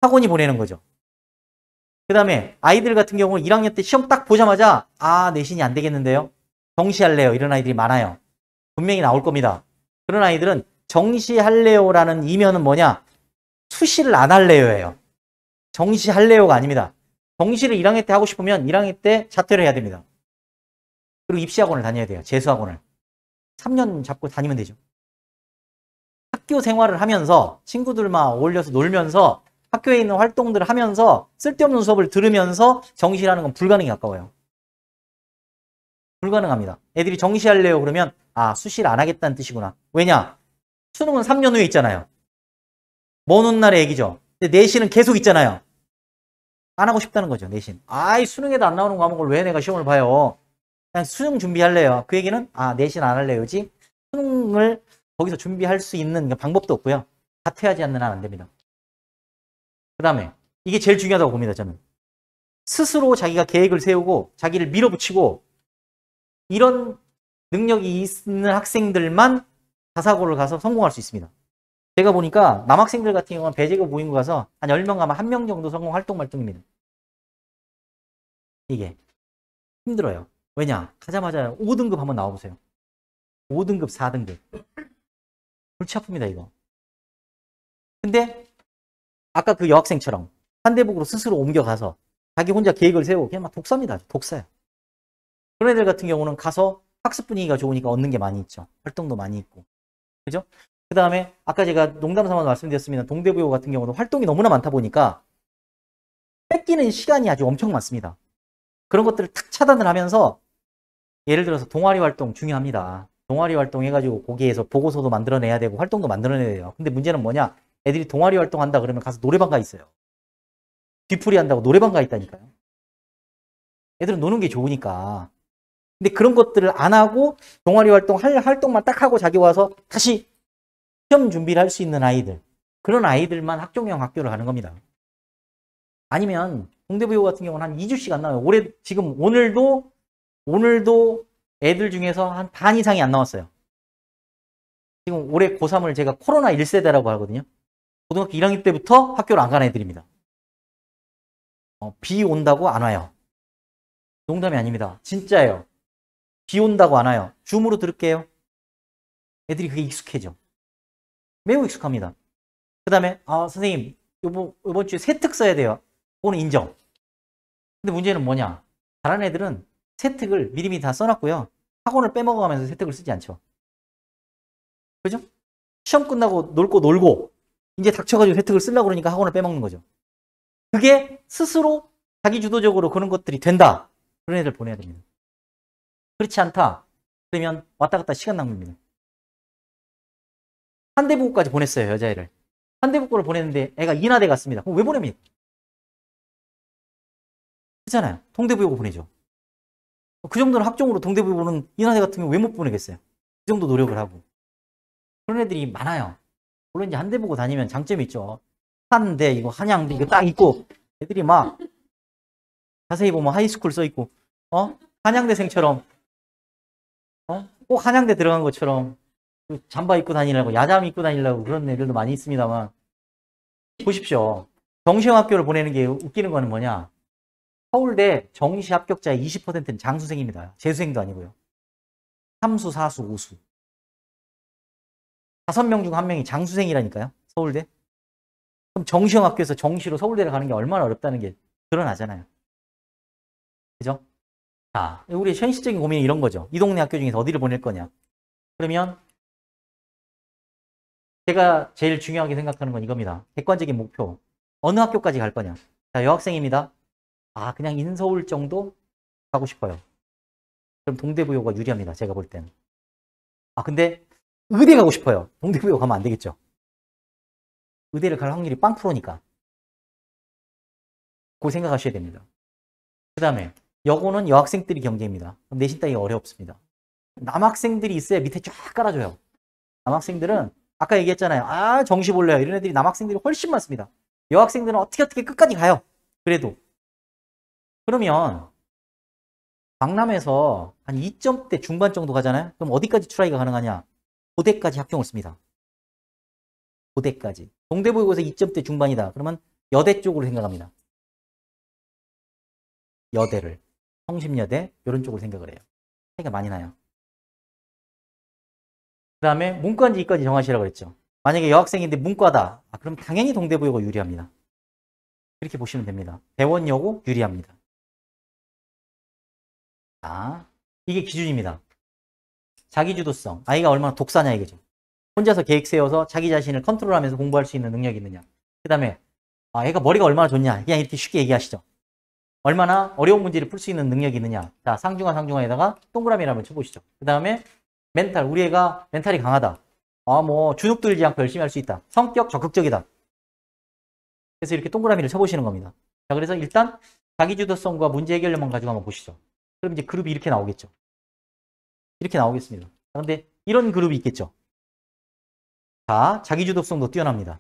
학원이 보내는 거죠. 그 다음에 아이들 같은 경우는 1학년 때 시험 딱 보자마자 내신이 안 되겠는데요. 정시할래요. 이런 아이들이 많아요. 분명히 나올 겁니다. 그런 아이들은 정시할래요라는 이면은 뭐냐? 수시를 안 할래요예요. 정시할래요가 아닙니다. 정시를 1학년 때 하고 싶으면 1학년 때 자퇴를 해야 됩니다. 그리고 입시학원을 다녀야 돼요. 재수학원을. 3년 잡고 다니면 되죠. 학교 생활을 하면서 친구들만 어울려서 놀면서 학교에 있는 활동들을 하면서 쓸데없는 수업을 들으면서 정시라는 건 불가능에 가까워요. 불가능합니다. 애들이 정시할래요 그러면 수시를 안 하겠다는 뜻이구나. 왜냐? 수능은 3년 후에 있잖아요. 먼 훗날의 얘기죠. 근데 내신은 계속 있잖아요. 안 하고 싶다는 거죠. 내신. 수능에도 안 나오는 과목을 왜 내가 시험을 봐요. 그냥 수능 준비할래요. 그 얘기는 내신 안 할래요지 수능을 거기서 준비할 수 있는 방법도 없고요. 자퇴하지 않는 한 안 됩니다. 그 다음에 이게 제일 중요하다고 봅니다. 저는 스스로 자기가 계획을 세우고 자기를 밀어붙이고 이런 능력이 있는 학생들만 자사고를 가서 성공할 수 있습니다. 제가 보니까 남학생들 같은 경우는 배제고 모의고 가서 한 10명 가면 1명 정도 성공 활동 말등입니다. 이게 힘들어요. 왜냐? 가자마자 5등급 한번 나와보세요. 5등급, 4등급. 골치 아픕니다, 이거. 근데 아까 그 여학생처럼 한대북으로 스스로 옮겨가서 자기 혼자 계획을 세우고 그냥 막 독사입니다. 독사예요. 그런 애들 같은 경우는 가서 학습 분위기가 좋으니까 얻는 게 많이 있죠. 활동도 많이 있고. 그죠? 그 다음에 아까 제가 농담 삼아 말씀드렸습니다. 동대부여 같은 경우도 활동이 너무나 많다 보니까 뺏기는 시간이 아주 엄청 많습니다. 그런 것들을 탁 차단을 하면서 예를 들어서 동아리 활동 중요합니다. 동아리 활동 해가지고 거기에서 보고서도 만들어내야 되고 활동도 만들어내야 돼요. 근데 문제는 뭐냐? 애들이 동아리 활동한다 그러면 가서 노래방 가 있어요. 뒤풀이 한다고 노래방 가 있다니까요. 애들은 노는 게 좋으니까. 근데 그런 것들을 안 하고 동아리 활동 할 활동만 딱 하고 자기 와서 다시 시험 준비를 할 수 있는 아이들. 그런 아이들만 학종형 학교를 가는 겁니다. 아니면 동대부여 같은 경우는 한 2주씩 안 나와요. 지금 오늘도 애들 중에서 한 반 이상이 안 나왔어요. 지금 올해 고3을 제가 코로나 1세대라고 하거든요. 고등학교 1학년 때부터 학교를 안 가는 애들입니다. 비 온다고 안 와요. 농담이 아닙니다. 진짜예요. 비 온다고 안 와요. 줌으로 들을게요. 애들이 그게 익숙해져. 매우 익숙합니다. 그 다음에 선생님 이번 주에 세특 써야 돼요. 그거는 인정. 근데 문제는 뭐냐? 다른 애들은 세특을 미리미리 다 써놨고요. 학원을 빼먹어가면서 세특을 쓰지 않죠. 그죠? 시험 끝나고 놀고 이제 닥쳐가지고 세특을 쓰려고 그러니까 학원을 빼먹는 거죠. 그게 스스로 자기 주도적으로 그런 것들이 된다. 그런 애들 보내야 됩니다. 그렇지 않다. 그러면 왔다 갔다 시간 낭비입니다. 한대부고까지 보냈어요. 여자애를. 한대부고를 보냈는데 애가 인하대 갔습니다. 그럼 왜 보냅니까? 그렇잖아요. 동대부여고 보내죠. 그 정도는 학종으로 동대부 보는 인하대 같은 경우 왜 못 보내겠어요? 그 정도 노력을 하고. 그런 애들이 많아요. 물론 이제 한대 보고 다니면 장점이 있죠. 한대, 이거 한양대, 이거 딱 있고, 애들이 막, 자세히 보면 하이스쿨 써 있고, 한양대생처럼, 꼭 한양대 들어간 것처럼, 그 잠바 입고 다니려고, 야잠 입고 다니려고 그런 애들도 많이 있습니다만, 보십시오. 정시형학교를 보내는 게 웃기는 거는 뭐냐? 서울대 정시 합격자의 20%는 장수생입니다. 재수생도 아니고요. 3수, 4수, 5수. 5명 중 1명이 장수생이라니까요. 서울대. 그럼 정시형학교에서 정시로 서울대를 가는 게 얼마나 어렵다는 게 드러나잖아요. 그죠? 자, 우리 현실적인 고민이 이런 거죠. 이 동네 학교 중에서 어디를 보낼 거냐. 그러면 제가 제일 중요하게 생각하는 건 이겁니다. 객관적인 목표. 어느 학교까지 갈 거냐. 자, 여학생입니다. 아, 그냥 인서울 정도 가고 싶어요. 그럼 동대부여가 유리합니다. 제가 볼 때는. 아, 근데 의대 가고 싶어요. 동대부여 가면 안 되겠죠. 의대를 갈 확률이 0%니까. 그거 생각하셔야 됩니다. 그 다음에 여고는 여학생들이 경쟁입니다. 그럼 내신 따기가 어렵습니다. 남학생들이 있어야 밑에 쫙 깔아줘요. 남학생들은 아까 얘기했잖아요. 아, 정시 볼래요. 이런 애들이 남학생들이 훨씬 많습니다. 여학생들은 어떻게 끝까지 가요. 그래도. 그러면 강남에서 한 2점대 중반 정도 가잖아요. 그럼 어디까지 트라이가 가능하냐? 고대까지 합격을 씁니다. 고대까지. 동대부여고에서 2점대 중반이다. 그러면 여대 쪽으로 생각합니다. 여대를. 성심여대 이런 쪽으로 생각을 해요. 차이가 많이 나요. 그 다음에 문과인지 이과인지 정하시라고 그랬죠. 만약에 여학생인데 문과다. 아, 그럼 당연히 동대부여고 유리합니다. 이렇게 보시면 됩니다. 대원여고 유리합니다. 자, 이게 기준입니다. 자기주도성. 아이가 얼마나 독사냐 이거죠. 혼자서 계획 세워서 자기 자신을 컨트롤하면서 공부할 수 있는 능력이 있느냐. 그 다음에 애가 머리가 얼마나 좋냐. 그냥 이렇게 쉽게 얘기하시죠. 얼마나 어려운 문제를 풀 수 있는 능력이 있느냐. 자, 상중하에다가 동그라미를 한번 쳐보시죠. 그 다음에 멘탈. 우리 애가 멘탈이 강하다. 뭐 주눅 들지 않고 열심히 할 수 있다. 성격 적극적이다. 그래서 이렇게 동그라미를 쳐보시는 겁니다. 자, 그래서 일단 자기주도성과 문제 해결력만 가지고 한번 보시죠. 그럼 이제 그룹이 이렇게 나오겠죠. 이렇게 나오겠습니다. 그런데 이런 그룹이 있겠죠. 자, 자기주도성도 뛰어납니다.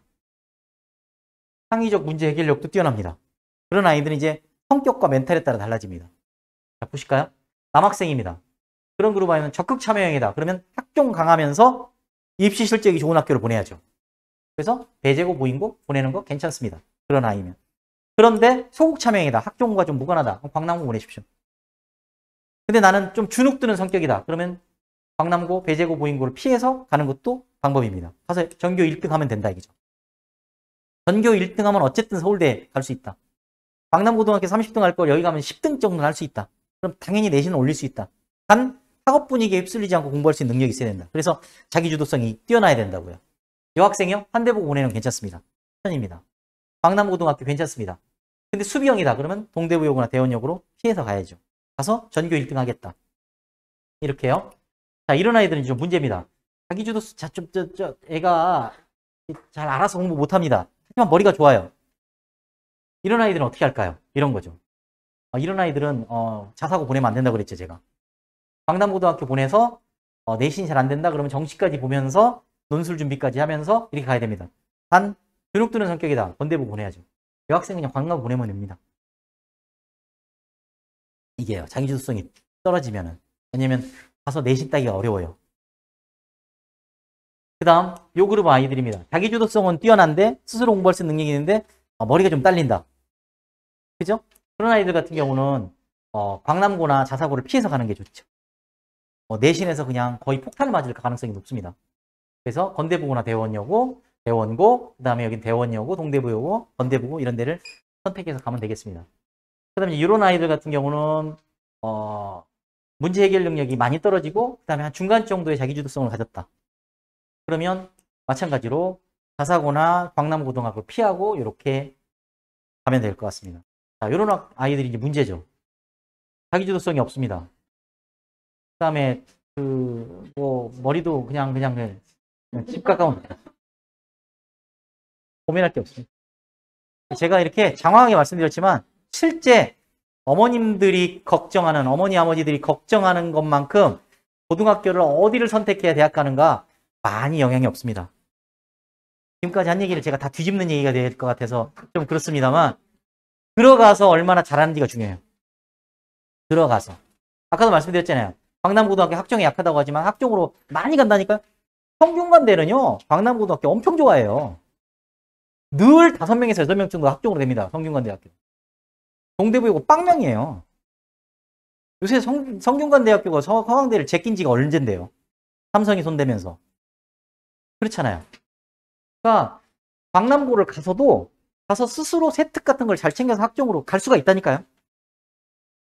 창의적 문제 해결력도 뛰어납니다. 그런 아이들은 이제 성격과 멘탈에 따라 달라집니다. 자, 보실까요? 남학생입니다. 그런 그룹 아이는 적극 참여형이다. 그러면 학종 강하면서 입시 실적이 좋은 학교를 보내야죠. 그래서 배제고 보인고 보내는 거 괜찮습니다. 그런 아이면. 그런데 소극 참여형이다. 학종과 좀 무관하다. 그럼 광남고 보내십시오. 근데 나는 좀 주눅 드는 성격이다. 그러면 광남고, 배제고, 보인고를 피해서 가는 것도 방법입니다. 가서 전교 1등 하면 된다 이거죠. 전교 1등 하면 어쨌든 서울대 갈 수 있다. 광남고등학교 30등 할 걸 여기 가면 10등 정도는 할 수 있다. 그럼 당연히 내신을 올릴 수 있다. 단 학업 분위기에 휩쓸리지 않고 공부할 수 있는 능력이 있어야 된다. 그래서 자기주도성이 뛰어나야 된다고요. 여학생이요? 한대보고 보내는 괜찮습니다. 편입니다. 광남고등학교 괜찮습니다. 근데 수비형이다. 그러면 동대부여고나 대원여고로 피해서 가야죠. 가서 전교 1등 하겠다. 이렇게요. 자, 이런 아이들은 좀 문제입니다. 자기주도성, 애가 잘 알아서 공부 못합니다. 하지만 머리가 좋아요. 이런 아이들은 어떻게 할까요? 이런 거죠. 이런 아이들은 자사고 보내면 안 된다고 그랬죠, 제가. 강남고등학교 보내서 내신이 잘 안 된다 그러면 정시까지 보면서 논술 준비까지 하면서 이렇게 가야 됩니다. 단 주눅 드는 성격이다. 건대부 보내야죠. 여학생 그냥 광남 보내면 됩니다. 이게요. 자기주도성이 떨어지면은. 왜냐면 가서 내신 따기가 어려워요. 그 다음 요 그룹 아이들입니다. 자기주도성은 뛰어난데 스스로 공부할 수 있는 능력이 있는데 머리가 좀 딸린다. 그죠? 그런 아이들 같은 경우는 광남고나 자사고를 피해서 가는 게 좋죠. 내신에서 그냥 거의 폭탄을 맞을 가능성이 높습니다. 그래서 건대부고나 대원여고, 대원고, 그 다음에 여긴 대원여고, 동대부여고, 건대부고 이런 데를 선택해서 가면 되겠습니다. 그 다음에 이런 아이들 같은 경우는 문제 해결 능력이 많이 떨어지고 그 다음에 한 중간 정도의 자기주도성을 가졌다. 그러면 마찬가지로 자사고나 광남고등학교 피하고 이렇게 가면 될 것 같습니다. 자, 이런 아이들이 이제 문제죠. 자기주도성이 없습니다. 그 다음에 머리도 그냥 집 가까운 고민할 게 없습니다. 제가 이렇게 장황하게 말씀드렸지만 실제 어머님들이 걱정하는, 어머니, 아버지들이 걱정하는 것만큼 고등학교를 어디를 선택해야 대학 가는가 많이 영향이 없습니다. 지금까지 한 얘기를 제가 다 뒤집는 얘기가 될 것 같아서 좀 그렇습니다만, 들어가서 얼마나 잘하는지가 중요해요. 들어가서. 아까도 말씀드렸잖아요. 강남고등학교 학종이 약하다고 하지만 학종으로 많이 간다니까요. 성균관대는요, 강남고등학교 엄청 좋아해요. 늘 5명에서 6명 정도 학종으로 됩니다. 성균관대학교. 동대구이고 빵명이에요. 요새 성균관대학교가 서강대를 제낀 지가 언젠데요. 삼성이 손대면서. 그렇잖아요. 그러니까 강남고를 가서도 가서 스스로 세특 같은 걸 잘 챙겨서 학종으로 갈 수가 있다니까요.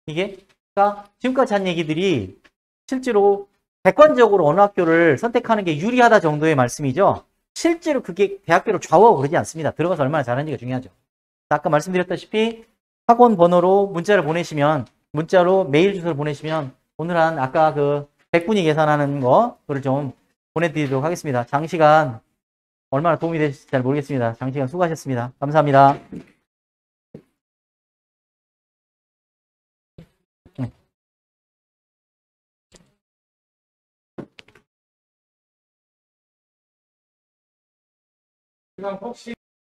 이게 그러니까 지금까지 한 얘기들이 실제로 객관적으로 어느 학교를 선택하는 게 유리하다 정도의 말씀이죠. 실제로 그게 대학교를 좌우하고 그러지 않습니다. 들어가서 얼마나 잘하는지가 중요하죠. 아까 말씀드렸다시피 학원 번호로 문자를 보내시면, 문자로 메일 주소를 보내시면 오늘 한 아까 그 100분이 계산하는 거 그걸 좀 보내드리도록 하겠습니다. 장시간 얼마나 도움이 되실지 잘 모르겠습니다. 장시간 수고하셨습니다. 감사합니다. 그럼 혹시